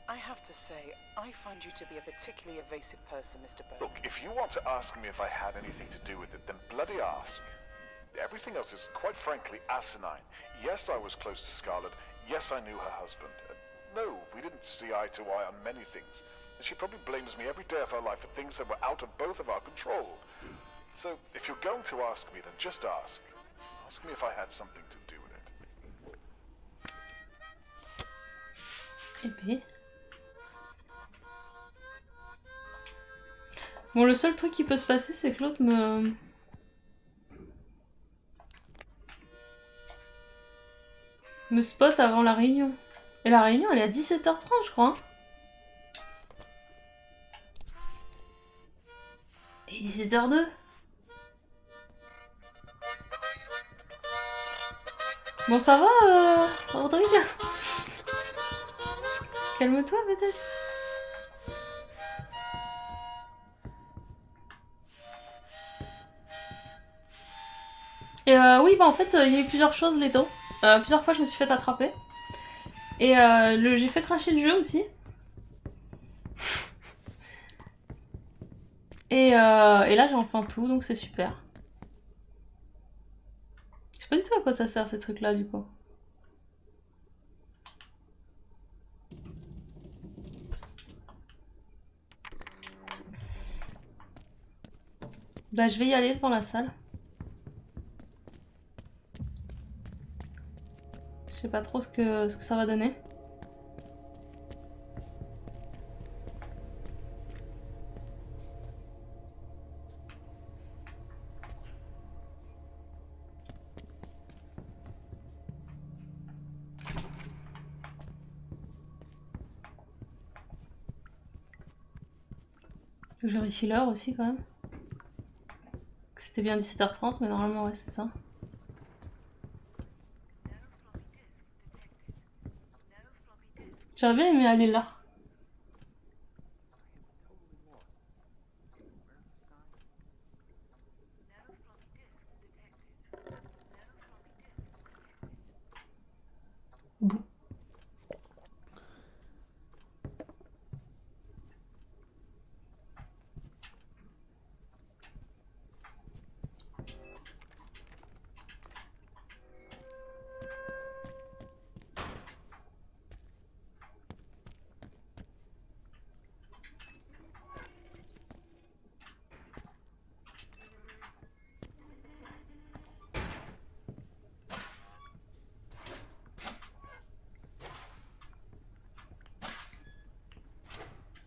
I have to say, I find you to be a particularly evasive person, Mr. Bowman. Look, if you want to ask me if I had anything to do with it, then bloody ask. Everything else is, quite frankly, asinine. Yes, I was close to Scarlett. Yes, I knew her husband. No, we didn't see eye to eye on many things. And she probably blames me every day of her life for things that were out of both of our control. So, if you're going to ask me, then just ask. Ask me if I had something to do with it. Épée. Bon, le seul truc qui peut se passer, c'est que l'autre me spot avant la réunion. Et la réunion, elle est à 17h30, je crois. Hein. Et 17h02. Bon, ça va, Rodrigue? Calme-toi, peut-être. Et oui, bah en fait, il y a eu plusieurs choses, Leto. Plusieurs fois, je me suis fait attraper. Et j'ai fait cracher le jeu aussi. Et là, j'ai enfin tout, donc c'est super. Je sais pas du tout à quoi ça sert, ces trucs-là, du coup. Bah, je vais y aller devant la salle. Je sais pas trop ce que ça va donner. Je vérifie l'heure aussi quand même. C'était bien 17h30, mais normalement ouais c'est ça. J'aurais bien aimé aller là. Bon.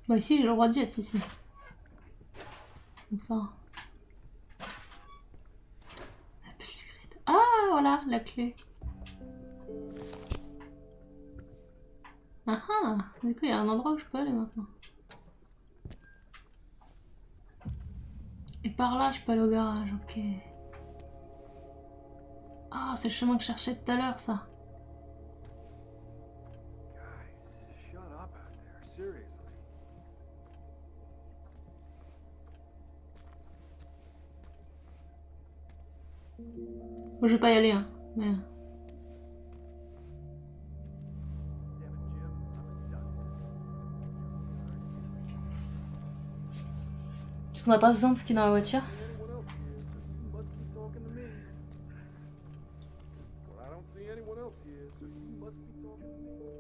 Bah ici j'ai le droit d'y être ici. Comme ça. Appel du grid. Ah voilà la clé. Ah ah. Du coup il y a un endroit où je peux aller maintenant. Et par là je peux aller au garage, ok. Ah c'est le chemin que je cherchais tout à l'heure ça. Shut up out there, seriously. Bon, je vais pas y aller hein, mais... Parce qu'on n'a pas besoin de ce qui est dans la voiture. Well, I don't see anyone else here, so you must be talking to me.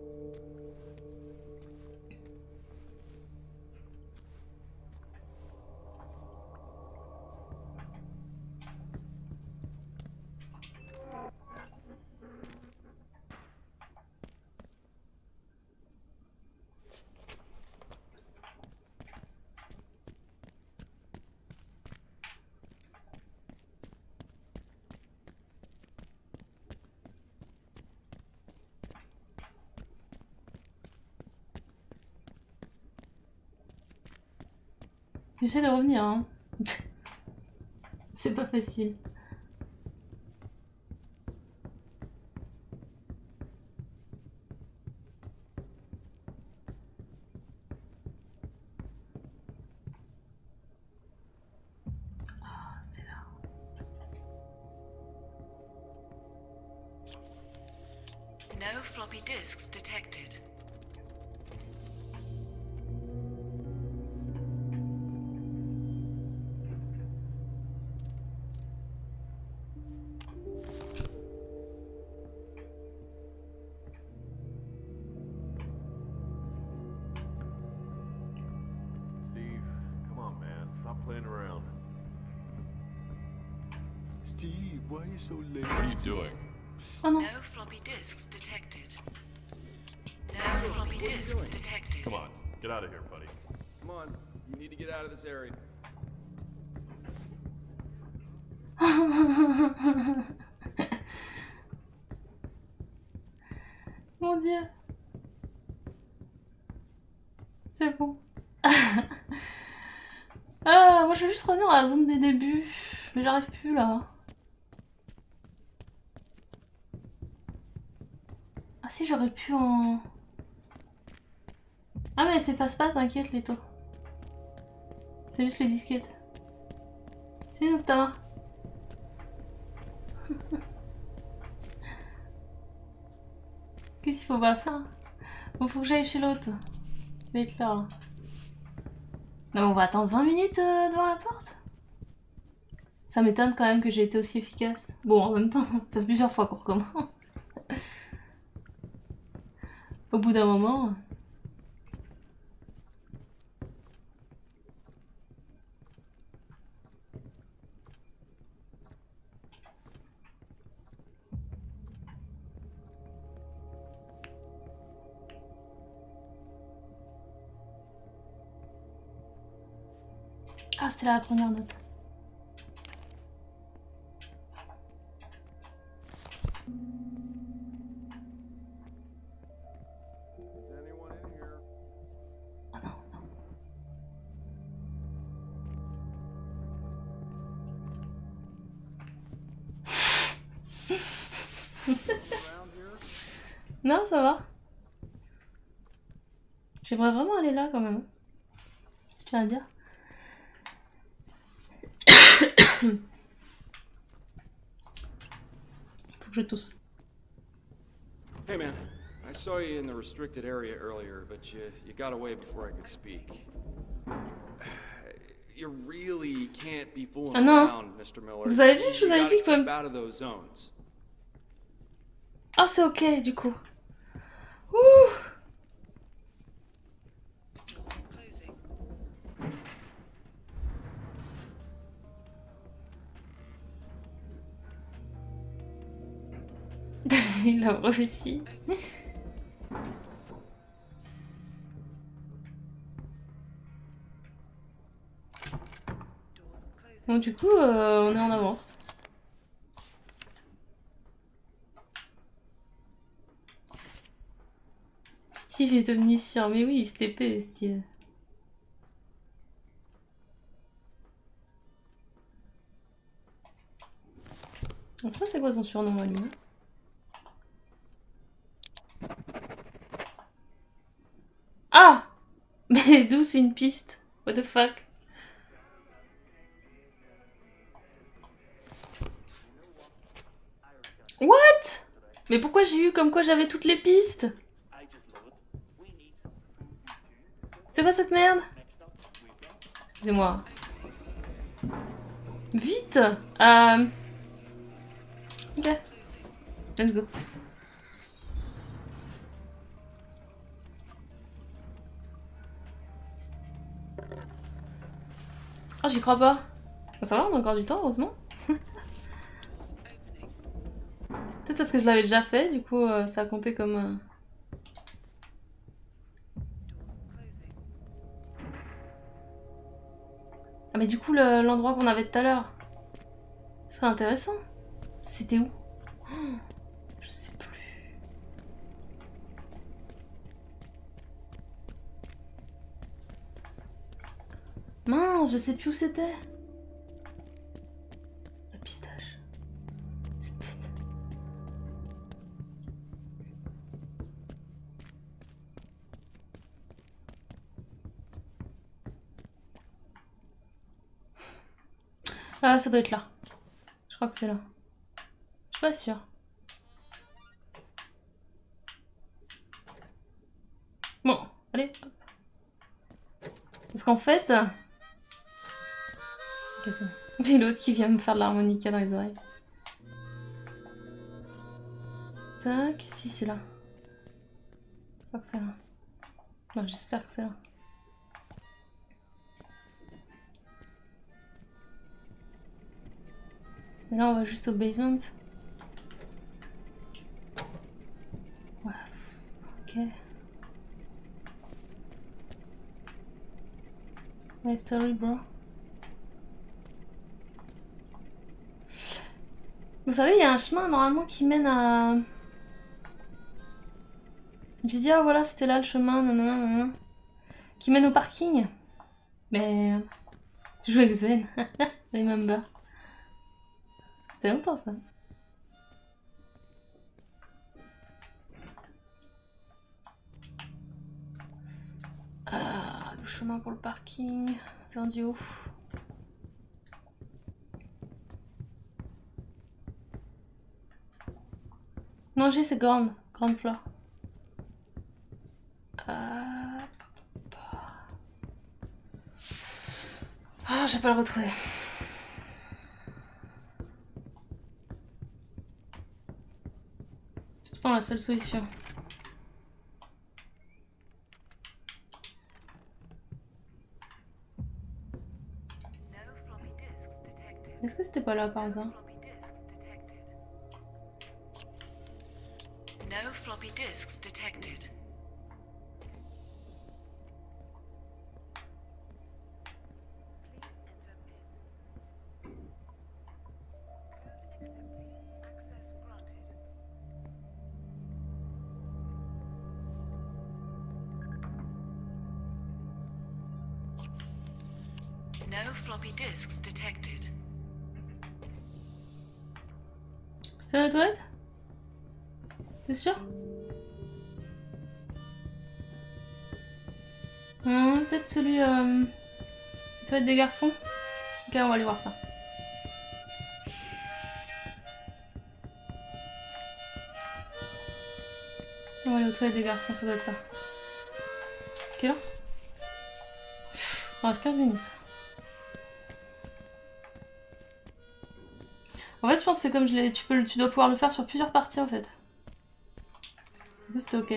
J'essaie de revenir hein. C'est pas facile. Ah, c'est là. No floppy disks detected. Steve, come on, man. Stop playing around. Steve, why are you so late? What are you doing? Oh non. No floppy disks detected. No floppy disks detected. Come on, get out of here, buddy. Come on, you need to get out of this area. Mon Dieu. C'est bon. Ah, moi je veux juste revenir à la zone des débuts. Mais j'arrive plus là. Ah si, j'aurais pu en... Ah mais elle s'efface pas, t'inquiète les taux. C'est juste les disquettes. C'est une Octama. Qu'est-ce qu'il faut pas faire? Bon, faut que j'aille chez l'autre. Tu vas être l'heure là. Non, on va attendre 20 minutes devant la porte. Ça m'étonne quand même que j'ai été aussi efficace. Bon, en même temps, ça fait plusieurs fois qu'on recommence. Au bout d'un moment... Ah, c'était là la première note. Is anyone in here? Ah non, non. Around here? Non, ça va. J'aimerais vraiment aller là quand même. Je tiens à dire. Faut que je tousse. Hey man, I saw you in the restricted area earlier, but you got away before I could speak. You really can't be fooling Ah non. around, Mr. Miller. Vous avez vu, je vous You avais gotta dit que... keep out of those zones. Ah, c'est ok du coup. Ouh. La prophétie. Donc du coup, on est en avance. Steve est omniscient. Mais oui, il se TP, Steve. On sait pas c'est quoi son surnom à lui. Ah! Mais d'où c'est une piste? What the fuck? What? Mais pourquoi j'ai eu comme quoi j'avais toutes les pistes? C'est quoi cette merde? Excusez-moi. Vite! Ok. Let's go. Oh, j'y crois pas. Ça va, on a encore du temps, heureusement. Peut-être parce que je l'avais déjà fait, du coup, ça a compté comme... Ah, mais du coup, l'endroit qu'on avait tout à l'heure, ce serait intéressant. C'était où? Oh, je sais plus. Mince, je sais plus où c'était. Le pistache. Cette bête. Ah, ça doit être là. Je crois que c'est là. Je suis pas sûre. Bon, allez. Hop. Parce qu'en fait... Puis l'autre qui vient me faire de l'harmonica dans les oreilles. Tac, si c'est là. Je crois que c'est là. Non, j'espère que c'est là. Mais là on va juste au basement. Ouais, ok. My story, bro. Vous savez, il y a un chemin normalement qui mène à... J'ai dit, ah voilà, c'était là le chemin, nanana, qui mène au parking. Mais... Je joue avec Sven. Remember. C'était longtemps ça. Ah, le chemin pour le parking. Vers du haut. Non, j'ai c'est grande. Grande fleur. Ah, je vais pas le retrouver. C'est pourtant la seule solution. Est-ce que c'était pas là par hasard? No floppy disks detected. No floppy disks detected. C'était la toilette? T'es sûr? Peut-être celui... toilette des garçons? Ok, on va aller voir ça. On va aller aux toilettes des garçons, ça doit être ça. Quelle heure? Il reste 15 minutes. En fait, je pense que c'est comme tu dois pouvoir le faire sur plusieurs parties en fait. Du coup, c'était ok.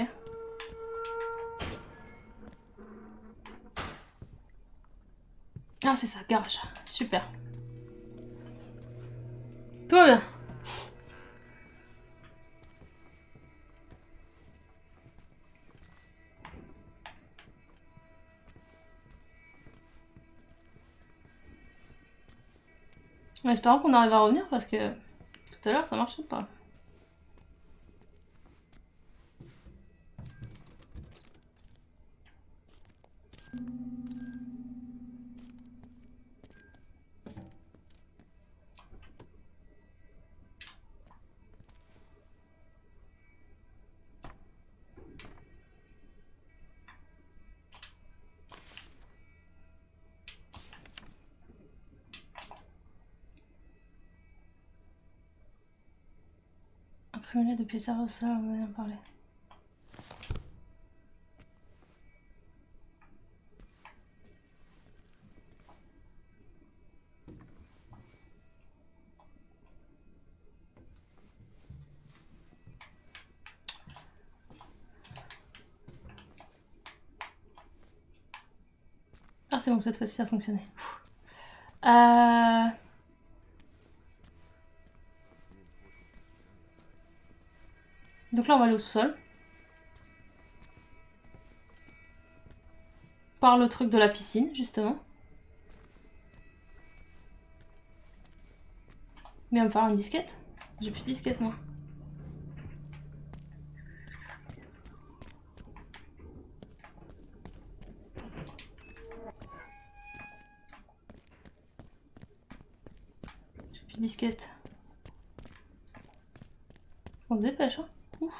Ah, c'est ça, garage. Super. Tout va bien. Espérons qu'on arrive à revenir parce que tout à l'heure ça marchait pas. Accumulé depuis le cerveau, ça on va en parler. Ah c'est bon, cette fois-ci ça a fonctionné. Donc là on va aller au sol. Par le truc de la piscine, justement. Mais il va me falloir une disquette. J'ai plus de disquette moi. J'ai plus de disquette. On se dépêche hein. Ouf.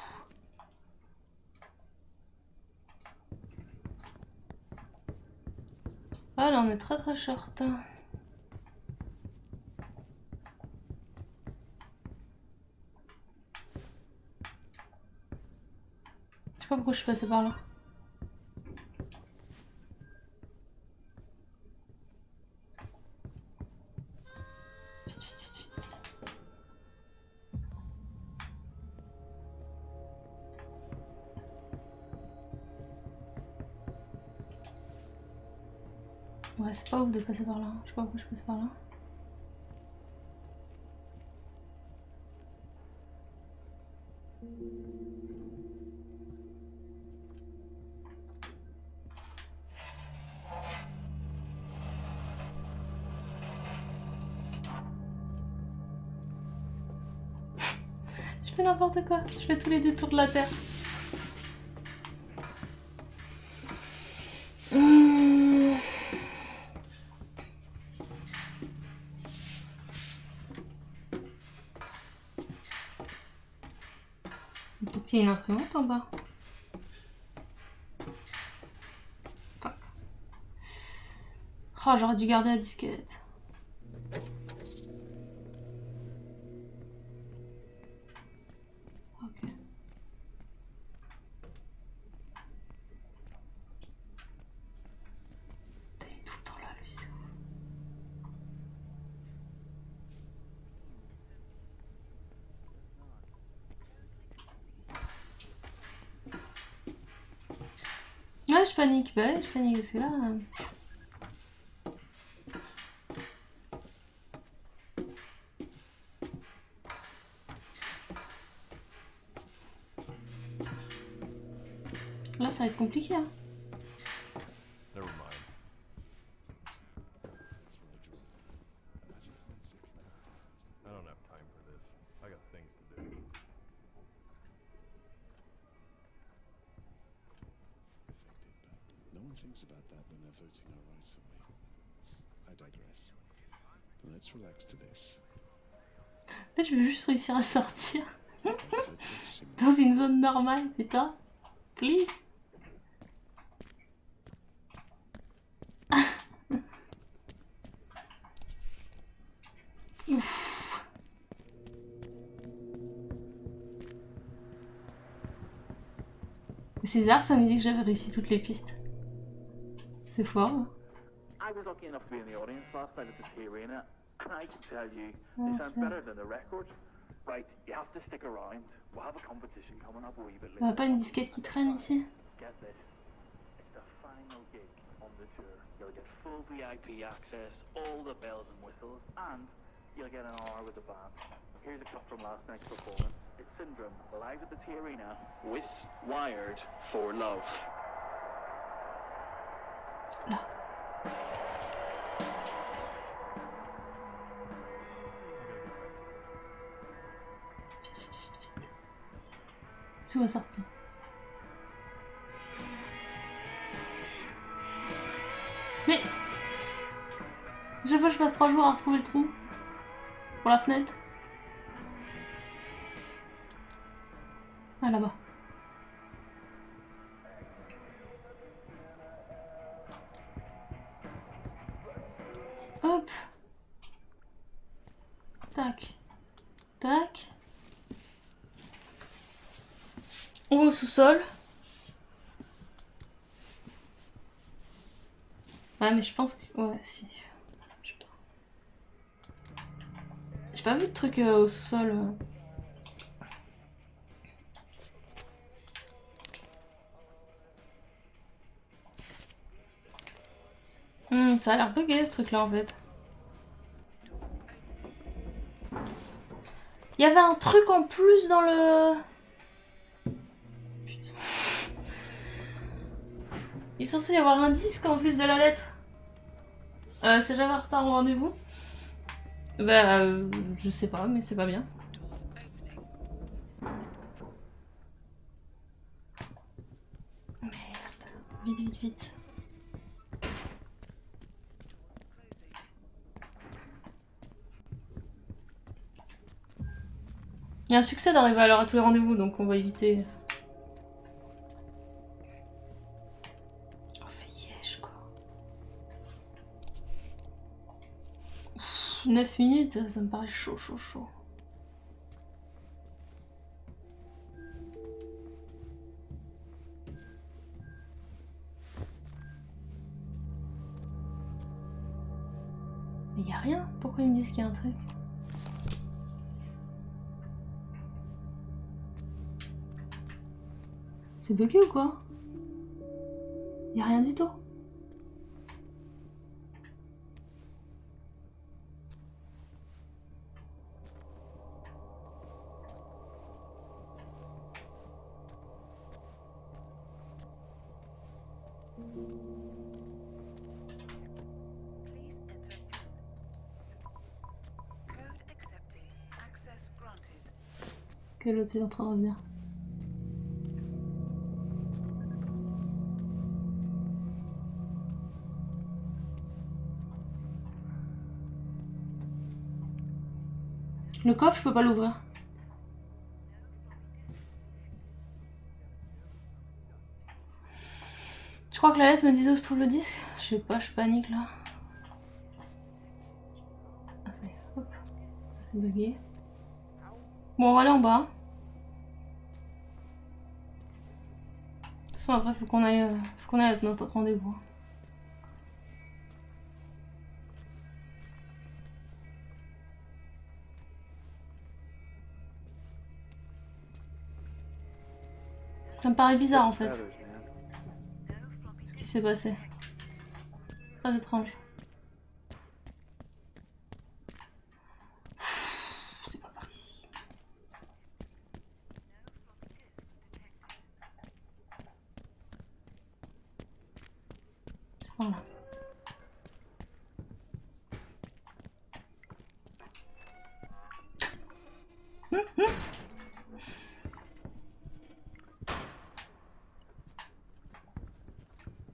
Ah là on est très très short. Je sais pas pourquoi je suis passée par là. Vite, vite, vite, vite. Ouais, c'est pas ouf de passer par là. Je sais pas pourquoi je passe par là. Je fais n'importe quoi. Je fais tous les détours de la Terre. Il y a une imprimante en bas. Fuck. Oh, j'aurais dû garder la disquette. Ok. T'as mis tout le temps là, lui, c'est ouf. Ouais, je panique, bah ouais, je panique parce que là. Là, ça va être compliqué, hein. Never mind. I don't have time for this. I got things to do. No one thinks about that when they're voting our rights away. I digress. Let's relax to this. En fait, je veux juste réussir à sortir. Dans une zone normale, putain. Please. Ouf. C'est bizarre, ça me dit que j'avais réussi toutes les pistes. C'est fort. I was lucky enough to be in the audience last night at the Tea Arena, and I can tell you, Oh, they sound ça. better than the record. Right, you have to stick around. We'll have a competition coming up a wee bit On a later. pas une disquette qui traîne ici? Get this. It's the final gig on the tour. You'll get full VIP access, all the bells and whistles, and you'll get an hour with the band. Here's a cut from last night's performance. It's Syndrome, live at the Tea Arena, with Wired for Love. Là. C'est où la sortie? Mais chaque fois je passe 3 jours à retrouver le trou pour la fenêtre. Ah là-bas. Hop. Tac. Tac. On va au sous-sol. Ouais mais je pense que... Ouais si. J'ai pas vu de truc au sous-sol. Ça a l'air bugué ce truc là en fait. Il y avait un truc en plus dans le... Putain. Il est censé y avoir un disque en plus de la lettre. C'est jamais en retard au rendez-vous? Bah, je sais pas, mais c'est pas bien. Merde. Vite, vite, vite. Il y a un succès d'arriver à l'heure à tous les rendez-vous, donc on va éviter. Oh, fait yesh, quoi. 9 minutes, ça me paraît chaud, chaud, chaud. Mais y a rien. Pourquoi ils me disent qu'il y a un truc? C'est bugué ou quoi? Y a rien du tout. Que l'autre est en train de revenir. Le coffre, je peux pas l'ouvrir. Tu crois que la lettre me disait où se trouve le disque? Je sais pas, je panique là. Ah ça y est, hop. Ça c'est bugué. Bon, on va aller en bas. De toute façon, après, faut qu'on aille à notre rendez-vous. Ça me paraît bizarre en fait. Ce qui s'est passé. Très étrange. C'est pas par ici. C'est par là.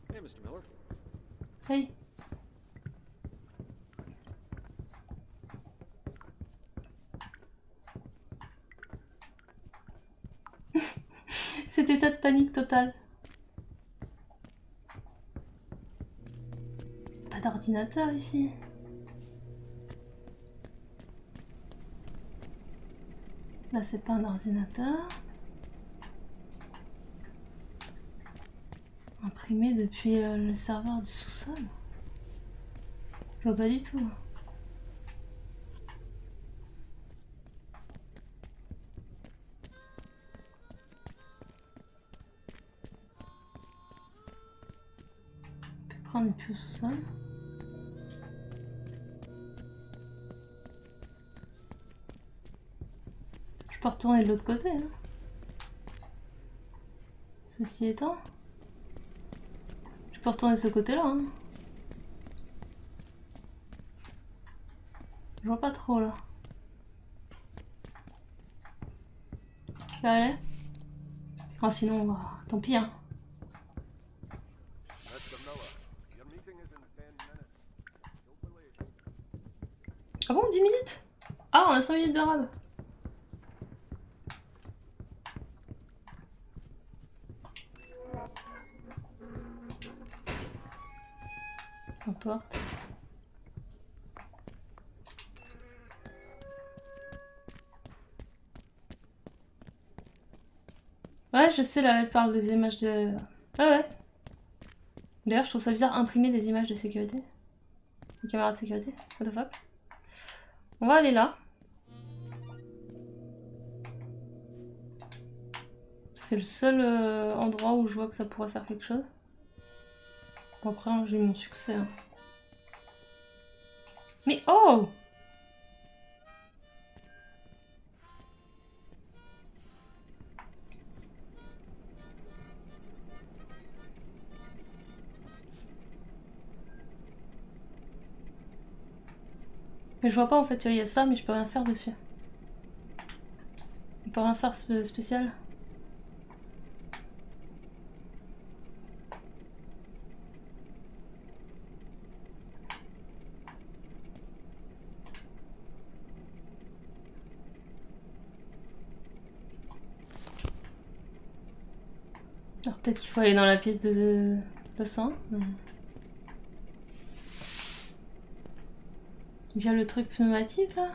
Hey, Mr. Miller. Hey. Cet état de panique total. Pas d'ordinateur ici. Là c'est pas un ordinateur. Imprimé depuis le serveur du sous-sol. Je vois pas du tout. On n'est plus au sous-sol. Je peux retourner de l'autre côté. Hein. Ceci étant. Je peux retourner de ce côté-là. Hein. Je vois pas trop là. Tu vas aller? Oh, sinon, tant pis, hein. Mr. Miller, your meeting is in 10 minutes. Don't be late. Ah bon, 10 minutes? Ah, on a 5 minutes de rab. N'importe. Ouais, je sais, là, elle parle des images de... Ouais. D'ailleurs, je trouve ça bizarre, imprimer des images de sécurité. Des caméras de sécurité. What the fuck? On va aller là. C'est le seul endroit où je vois que ça pourrait faire quelque chose. Bon, après, hein, j'ai eu mon succès. Hein. Mais oh! Mais je vois pas en fait, il y a ça, mais je peux rien faire dessus. Je peux rien faire spécial. Alors peut-être qu'il faut aller dans la pièce de sang. Mais... via le truc pneumatique là.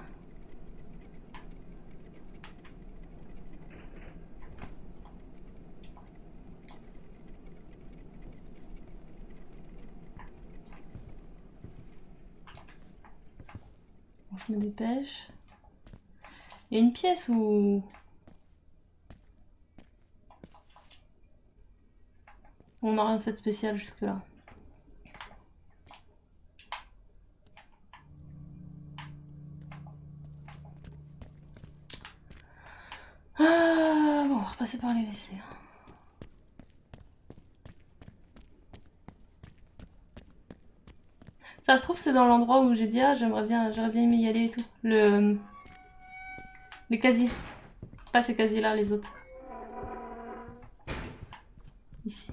Bon, je me dépêche. Il y a une pièce où... on n'a rien fait de spécial jusque là. Bon, on va repasser par les WC. Ça se trouve c'est dans l'endroit où j'ai dit ah j'aurais bien aimé y aller et tout. Les casiers. Pas ces casiers là, les autres. Ici.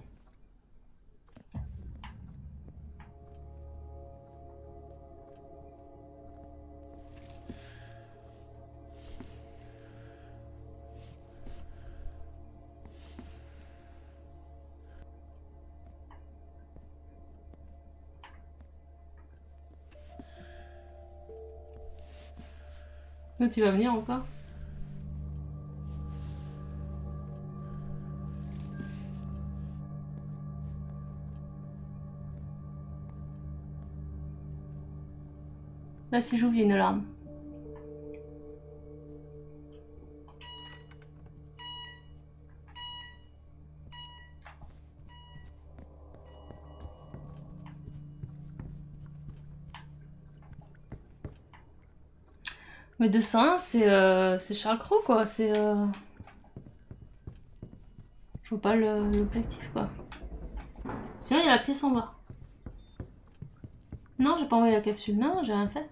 Donc tu vas venir encore? Là si j'ouvre il y a une alarme. Mais 201 c'est Charles Cros quoi, c'est... je vois pas l'objectif quoi. Sinon il y a la pièce en bas. Non j'ai pas envoyé la capsule, non j'ai rien fait.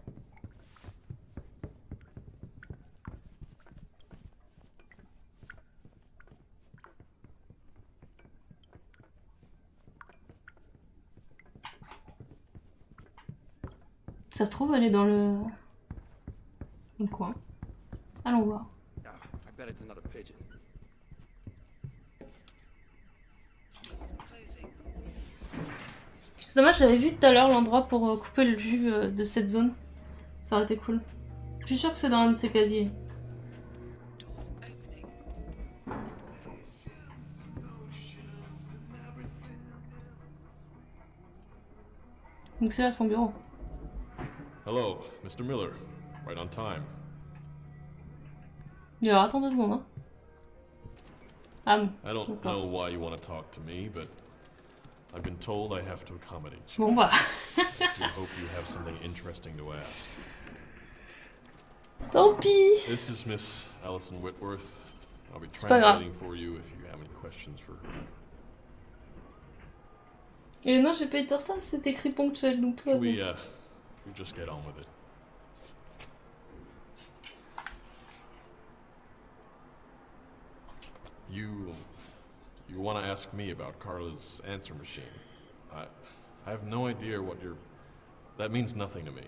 Ça se trouve elle est dans le coin. Allons voir. C'est dommage, j'avais vu tout à l'heure l'endroit pour couper le jus de cette zone. Ça aurait été cool. Je suis sûre que c'est dans un de ces casiers. Donc c'est là son bureau. Hello, Mr. Miller. Right on time. Il va attendre 2 secondes, hein. Ah bon. I don't know why you want to talk to me, but I've been told I have to accommodate you. Bon bah. I do hope you have something interesting to ask. Tant pis. This is Miss Allison Whitworth. I'll be C'est pas grave. translating for you if you have any questions for her. Et non, j'ai pas été en retard, c'est écrit ponctuel, donc toi. Should we just get on with it? You want to ask me about Carla's answer machine. I have no idea what you're... That means nothing to me.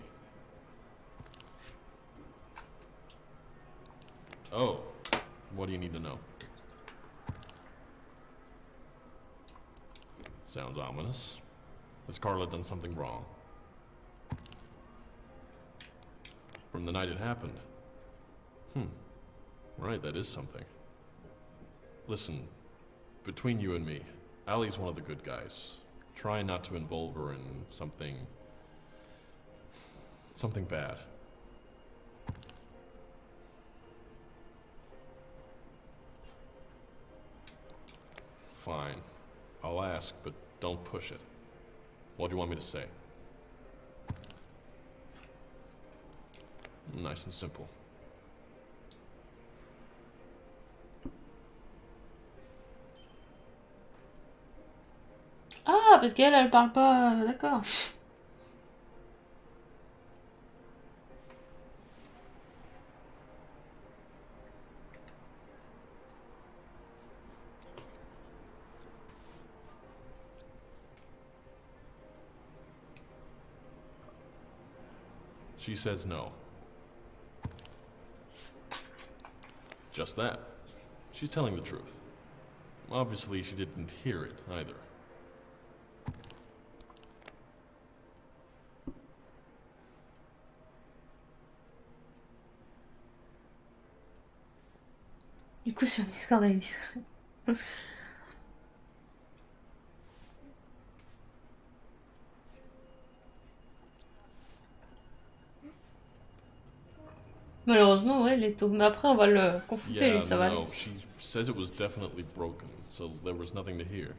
Oh, what do you need to know? Sounds ominous. Has Carla done something wrong? From the night it happened? Right, that is something. Listen, between you and me, Allie's one of the good guys. Try not to involve her in something bad. Fine. I'll ask, but don't push it. What do you want me to say? Nice and simple. Ah, parce qu'elle, elle parle pas... D'accord. She says no. Just that. She's telling the truth. Obviously, she didn't hear it, either. Du coup, sur Discord, elle est discrète. Malheureusement, ouais, il est tôt. Mais après, on va le confronter, lui, ça va aller. No, she says it was definitely broken, so there was nothing to hear.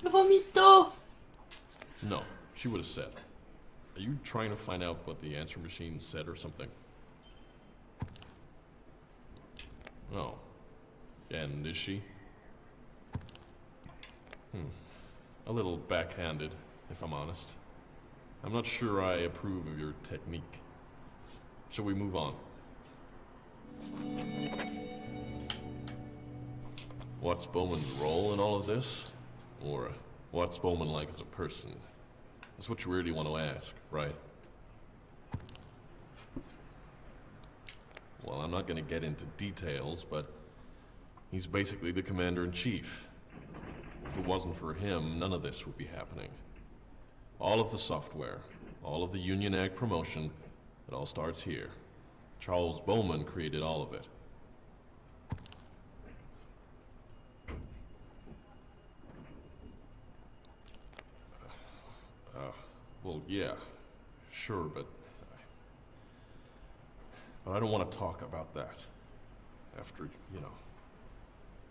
Gros mytho! No, she would have said. Are you trying to find out what the answer machine said or something? Oh. And is she? A little backhanded, if I'm honest. I'm not sure I approve of your technique. Shall we move on? What's Bowman's role in all of this? Or what's Bowman like as a person? That's what you really want to ask, right? Well, I'm not going to get into details, but he's basically the commander-in-chief. If it wasn't for him, none of this would be happening. All of the software, all of the Union Ag promotion, it all starts here. Charles Bowman created all of it. Well, yeah, sure, but I don't want to talk about that. After,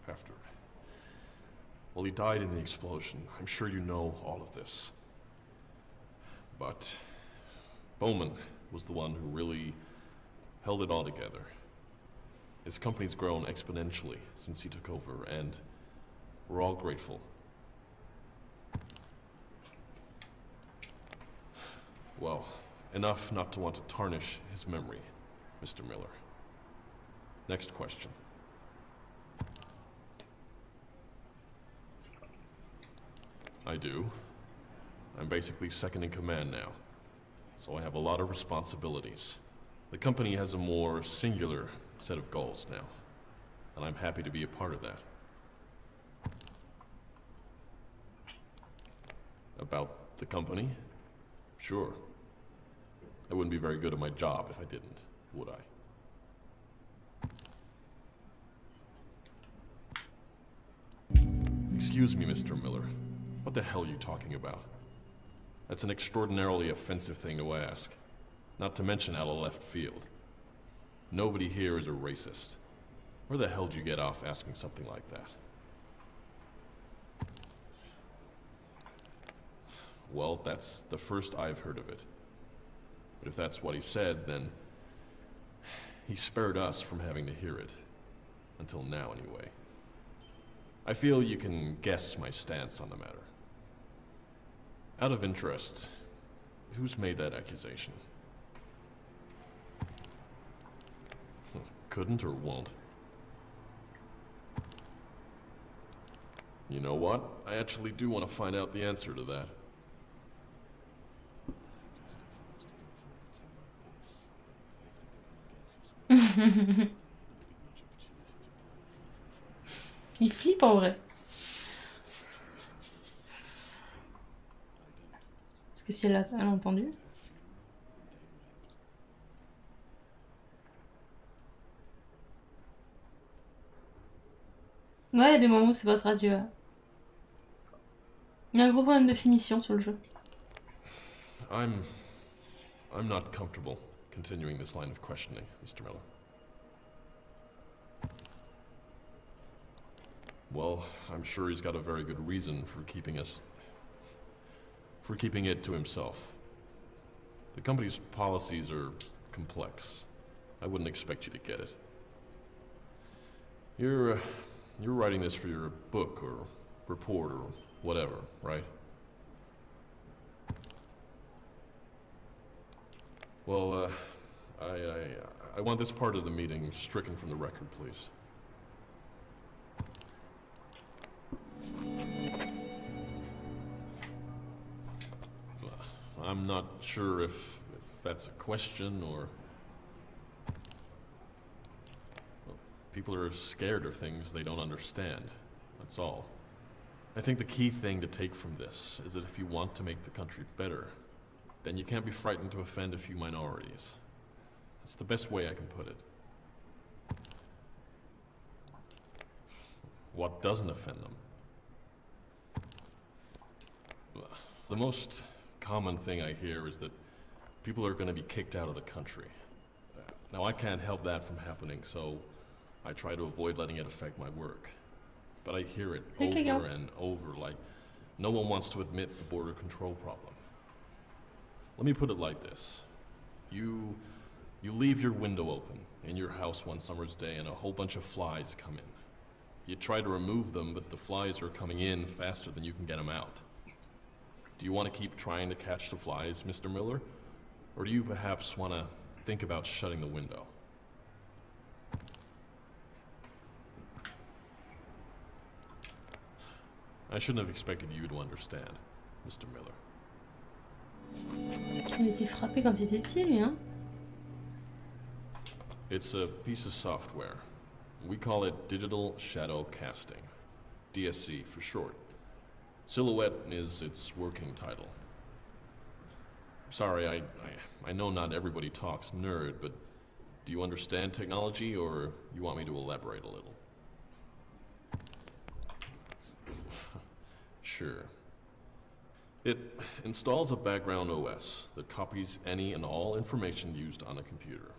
after. Well, he died in the explosion. I'm sure you know all of this. But Bowman was the one who really held it all together. His company's grown exponentially since he took over, and we're all grateful. Well, enough not to want to tarnish his memory, Mr. Miller. Next question. I do. I'm basically second in command now, so I have a lot of responsibilities. The company has a more singular set of goals now, and I'm happy to be a part of that. About the company? Sure. I wouldn't be very good at my job if I didn't, would I? Excuse me, Mr. Miller. What the hell are you talking about? That's an extraordinarily offensive thing to ask. Not to mention out of left field. Nobody here is a racist. Where the hell did you get off asking something like that? Well, that's the first I've heard of it. But if that's what he said, then he spared us from having to hear it. Until now, anyway. I feel you can guess my stance on the matter. Out of interest, who's made that accusation? couldn't or won't. You know what? I actually do want to find out the answer to that. Il flippe en vrai. Parce que si elle a entendu. Ouais, il y a des moments où c'est pas traduit. Ouais. Il y a un gros problème de finition sur le jeu. I'm not comfortable continuing this line of questioning, Mr. Miller. Well, I'm sure he's got a very good reason for keeping it to himself. The company's policies are complex. I wouldn't expect you to get it. You're writing this for your book or report or whatever, right? Well, I want this part of the meeting stricken from the record, please. I'm not sure if that's a question or... Well, people are scared of things they don't understand, that's all. I think the key thing to take from this is that if you want to make the country better, then you can't be frightened to offend a few minorities. That's the best way I can put it. What doesn't offend them? The most common thing I hear is that people are going to be kicked out of the country. Now, I can't help that from happening, so I try to avoid letting it affect my work. But I hear it over and over, like no one wants to admit the border control problem. Let me put it like this. You leave your window open in your house one summer's day and a whole bunch of flies come in. You try to remove them, but the flies are coming in faster than you can get them out. Do you want to keep trying to catch the flies, Mr. Miller? Or do you perhaps want to think about shutting the window? I shouldn't have expected you to understand, Mr. Miller. Il était frappé quand il était petit, lui, hein? It's a piece of software. We call it Digital Shadow Casting. DSC for short. Silhouette is its working title. Sorry, I know not everybody talks nerd, but do you understand technology, or you want me to elaborate a little? Sure. It installs a background OS that copies any and all information used on a computer.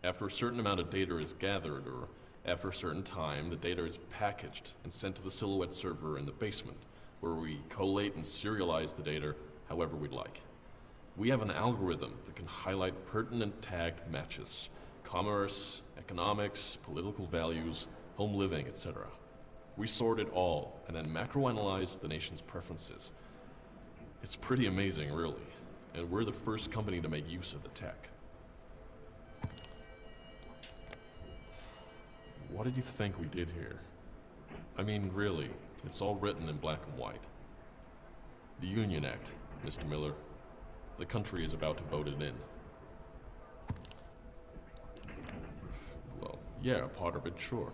After a certain amount of data is gathered, or after a certain time, the data is packaged and sent to the Silhouette server in the basement, where we collate and serialize the data however we'd like. We have an algorithm that can highlight pertinent tagged matches, commerce, economics, political values, home living, etc. We sort it all and then macroanalyze the nation's preferences. It's pretty amazing, really, and we're the first company to make use of the tech. What did you think we did here? I mean, really, it's all written in black and white. The Union Act, Mr. Miller. The country is about to vote it in. Well, yeah, part of it, sure.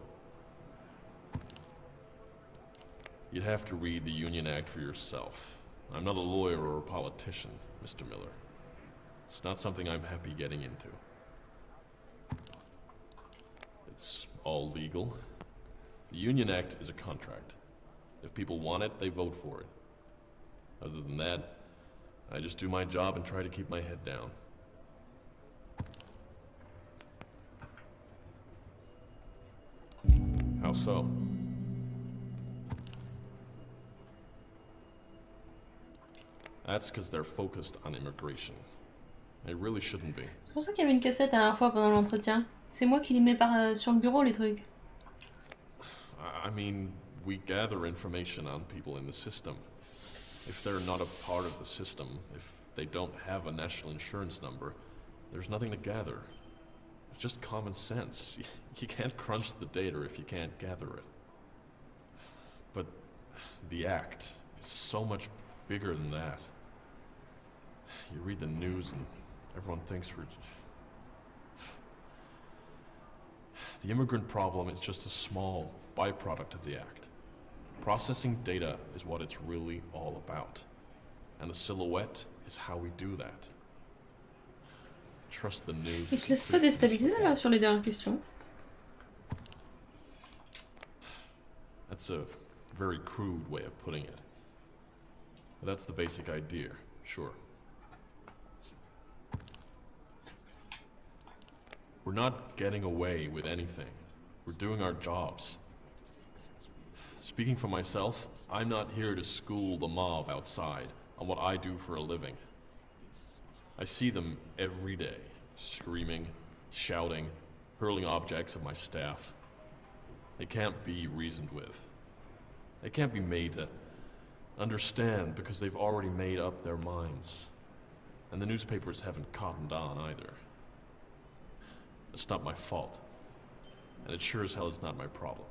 You'd have to read the Union Act for yourself. I'm not a lawyer or a politician, Mr. Miller. It's not something I'm happy getting into. It's all legal. The Union Act is a contract. If people want it, they vote for it. Other than that, I just do my job and try to keep my head down. How so? That's because they're focused on immigration. They really shouldn't be. C'est pour ça qu'il y avait une cassette la dernière fois pendant l'entretien. C'est moi qui les mets sur le bureau, les trucs. I mean, we gather information on people in the system. If they're not a part of the system, if they don't have a national insurance number, there's nothing to gather. It's just common sense. You can't crunch the data if you can't gather it. But the act is so much bigger than that. You read the news and everyone thinks we're... The immigrant problem is just a small byproduct of the act. Processing data is what it's really all about. And the silhouette is how we do that. Trust the news. Il se laisse pas déstabiliser là sur les dernières questions. That's a very crude way of putting it. But that's the basic idea, sure. We're not getting away with anything. We're doing our jobs. Speaking for myself, I'm not here to school the mob outside on what I do for a living. I see them every day, screaming, shouting, hurling objects at my staff. They can't be reasoned with. They can't be made to understand because they've already made up their minds. And the newspapers haven't cottoned on either. It's not my fault. And it sure as hell is not my problem.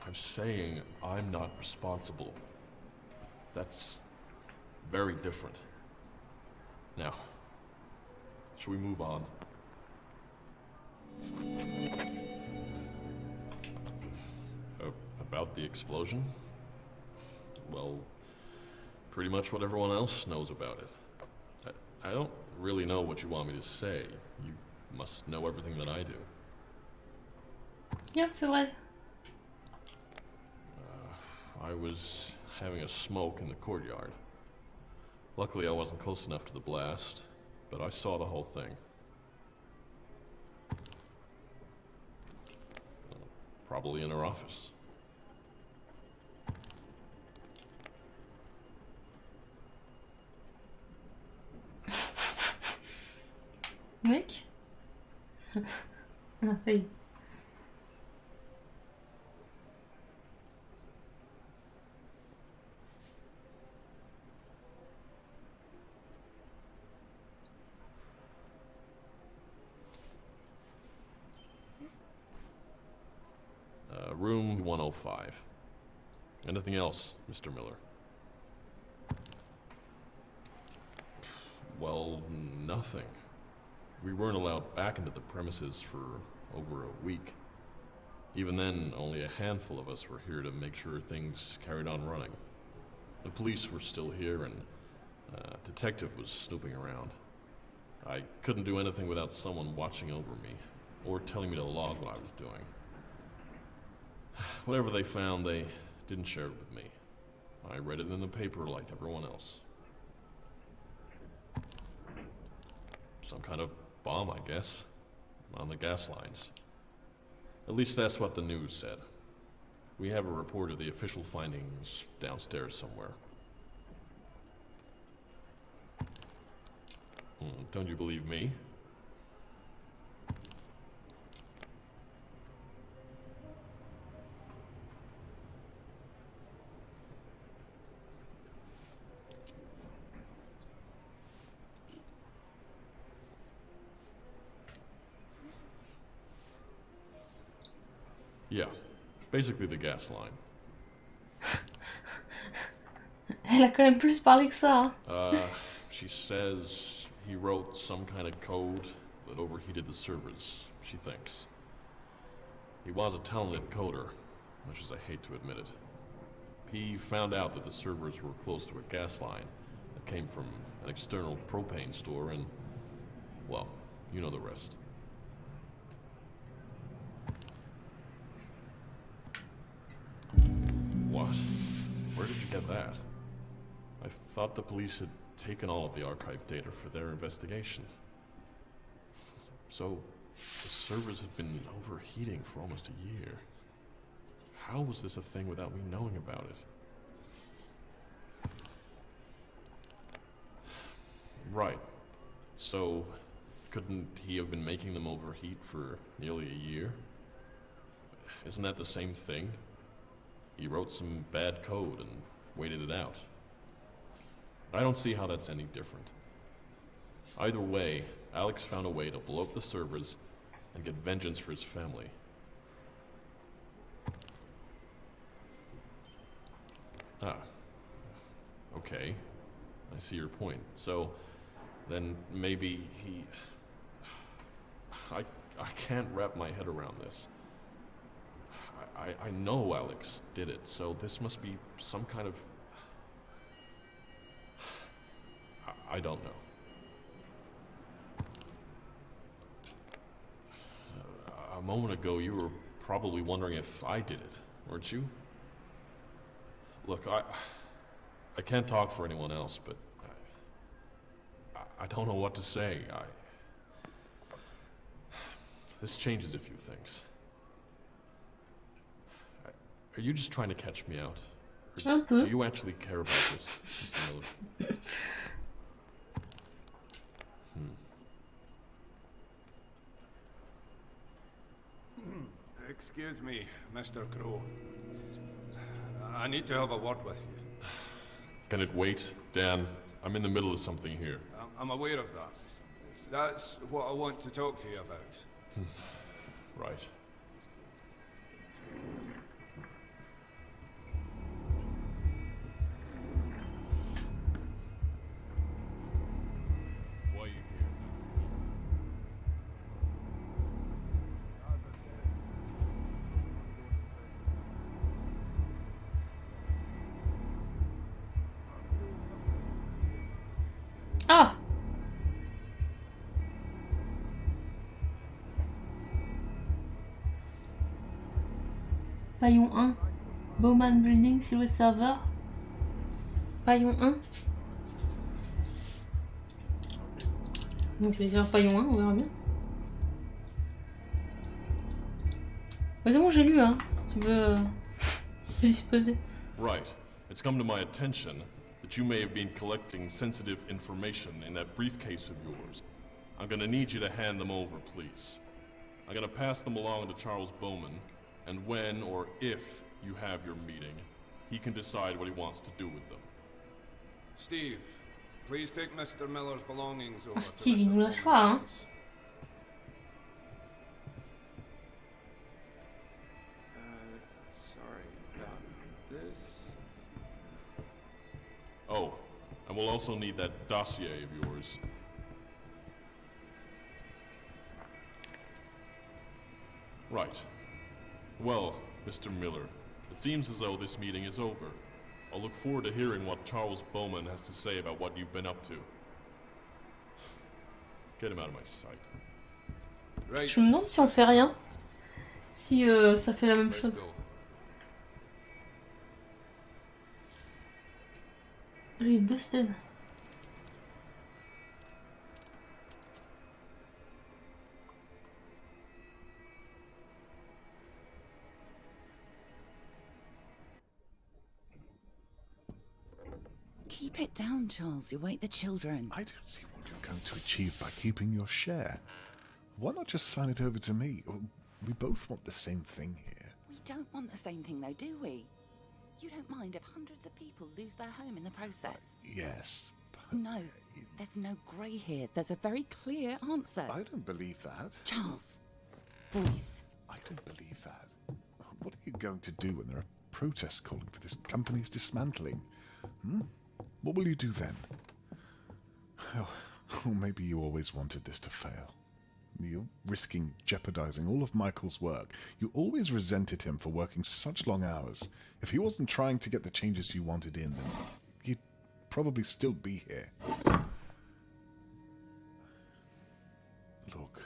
I'm saying I'm not responsible. That's very different. Now, should we move on? About the explosion? Well, pretty much what everyone else knows about it. I don't really know what you want me to say. You must know everything that I do. Yeah, c'est vrai. I was having a smoke in the courtyard. Luckily, I wasn't close enough to the blast, but I saw the whole thing. Probably in her office. Mec. Ah, ça y est. Room 105. Anything else, Mr. Miller? Well, nothing. We weren't allowed back into the premises for over a week. Even then, only a handful of us were here to make sure things carried on running. The police were still here, and a detective was snooping around. I couldn't do anything without someone watching over me, or telling me to log what I was doing. Whatever they found, they didn't share it with me. I read it in the paper like everyone else. Some kind of bomb, I guess, on the gas lines. At least that's what the news said. We have a report of the official findings downstairs somewhere. Don't you believe me? Yeah, basically the gas line. Elle a quand même plus parlé que ça. She says he wrote some kind of code that overheated the servers, she thinks. He was a talented coder, much as I hate to admit it. He found out that the servers were close to a gas line that came from an external propane store and, well, you know the rest. What? Where did you get that? I thought the police had taken all of the archive data for their investigation. So, the servers had been overheating for almost a year. How was this a thing without me knowing about it? Right. So, couldn't he have been making them overheat for nearly a year? Isn't that the same thing? He wrote some bad code and waited it out. I don't see how that's any different. Either way, Alex found a way to blow up the servers and get vengeance for his family. Ah. Okay. I see your point. So, then maybe he... I can't wrap my head around this. I know Alex did it, so this must be some kind of... I don't know. A moment ago, you were probably wondering if I did it, weren't you? Look, I can't talk for anyone else, but I don't know what to say. This changes a few things. Are you just trying to catch me out? Or do you actually care about this, Mr. Miller? Excuse me, Mr. Crow. I need to have a word with you. Can it wait, Dan? I'm in the middle of something here. I'm aware of that. That's what I want to talk to you about. Right. Why are you here? Ah! Paillon 1. Bowman Building, Silhouette Server. Paillon 1. Donc je vais dire Paillon 1, on verra bien. Mais c'est bon, j'ai lu, hein. Tu veux disposer. Right. It's come to my attention that you may have been collecting sensitive information in that briefcase of yours. I'm gonna need you to hand them over, please. I'm gonna pass them along to Charles Bowman, and when or if you have your meeting, he can decide what he wants to do with them. Steve, please take Mr. Miller's belongings over Ah, to Steve, il Mr. nous lâche pas, hein. Bowman's. Sorry about this. Oh, and we'll also need that dossier of yours. Right. Well, Mr. Miller, it seems as though this meeting is over. I'll look forward to hearing what Charles Bowman has to say about what you've been up to. Get him out of my sight. Right. Je me demande si on fait rien. Si ça fait la même Let's chose. go. Lui, busted. Keep it down, Charles. You wake the children. I don't see what you're going to achieve by keeping your share. Why not just sign it over to me? We both want the same thing here. We don't want the same thing, though, do we? You don't mind if hundreds of people lose their home in the process? Yes, but... No, there's no grey here. There's a very clear answer. I don't believe that. Charles, voice. I don't believe that. What are you going to do when there are protests calling for this company's dismantling? What will you do then? Oh, maybe you always wanted this to fail. You're risking jeopardizing all of Michael's work. You always resented him for working such long hours. If he wasn't trying to get the changes you wanted in, then he'd probably still be here. Look.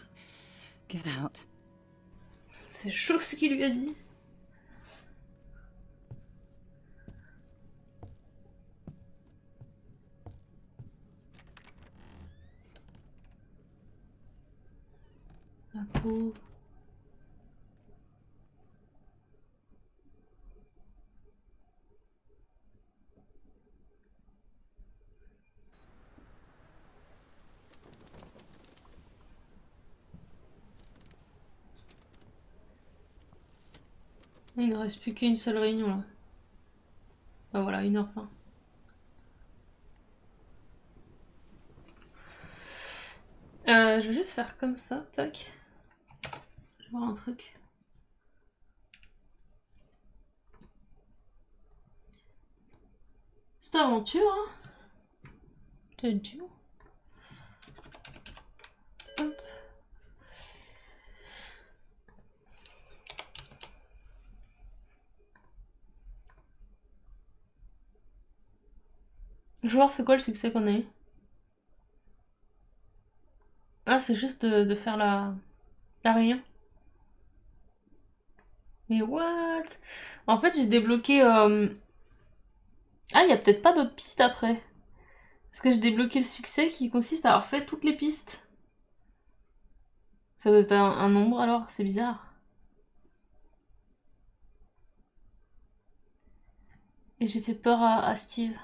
Get out. C'est chaud ce qu'il lui a dit. La pauvre. Il ne reste plus qu'une seule réunion là. Bah voilà, 1h20. Je vais juste faire comme ça, tac. Je vais voir un truc. Cette aventure, hein. T'as dit où? Hop. Je vais voir c'est quoi le succès qu'on a eu. Ah, c'est juste de faire la réunion. Mais what? En fait, j'ai débloqué... Ah, il y a peut-être pas d'autres pistes après. Parce que j'ai débloqué le succès qui consiste à avoir fait toutes les pistes. Ça doit être un nombre alors, c'est bizarre. Et j'ai fait peur à Steve.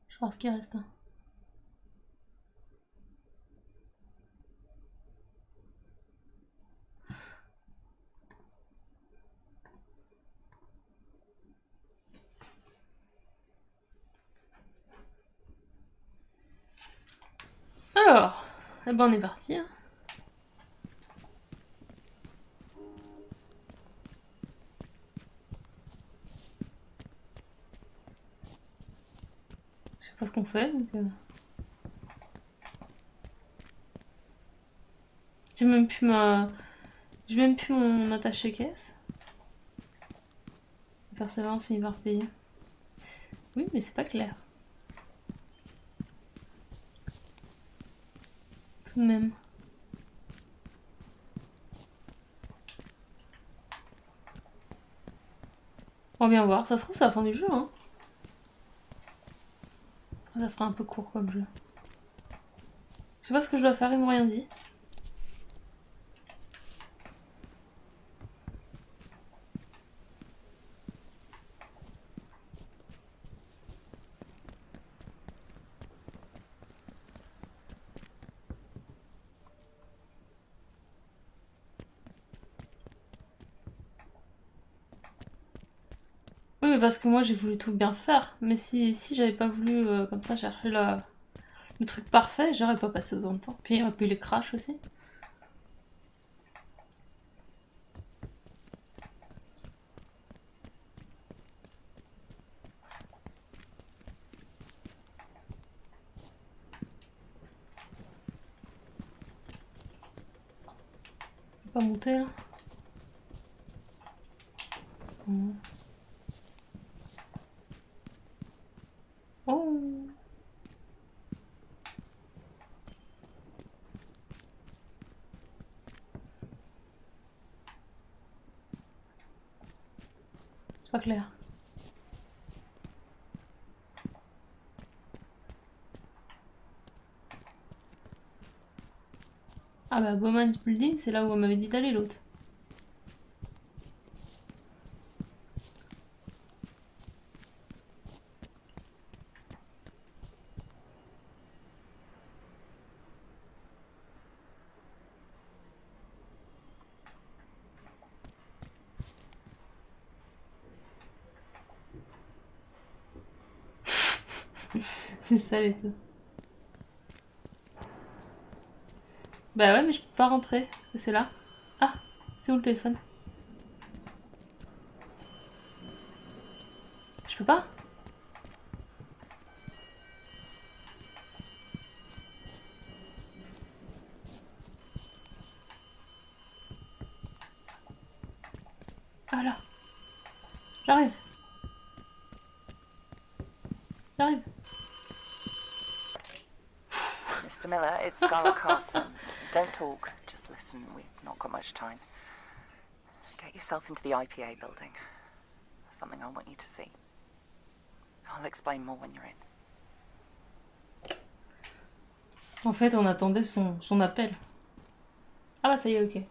Je vais voir ce qui reste. Alors, eh ben on est parti. Hein. Je sais pas ce qu'on fait, donc... J'ai même plus J'ai même plus mon attaché-caisse. Persévérance finit par payer. Oui, mais c'est pas clair. Tout de même. On va bien voir. Ça se trouve, c'est la fin du jeu, hein. Après, ça fera un peu court comme jeu. Je sais pas ce que je dois faire, ils m'ont rien dit. Oui, mais parce que moi j'ai voulu tout bien faire. Mais si j'avais pas voulu comme ça chercher le truc parfait, j'aurais pas passé autant de temps. Puis il y aurait pu les crash aussi. Pas monter là. Oh. C'est pas clair. Ah bah Bowman's Building, c'est là où on m'avait dit d'aller l'autre. C'est ça les deux. Bah ouais, mais je peux pas rentrer. Parce que c'est là. Ah, c'est où le téléphone? Je peux pas? Ah là. J'arrive. J'arrive. Mr. Miller, it's Scarlett Carson. Don't talk, just listen. We've not got much time. Get yourself into the IPA building. There's something I want you to see. I'll explain more when you're in. En fait, on attendait son appel. Ah bah ça y est, ok.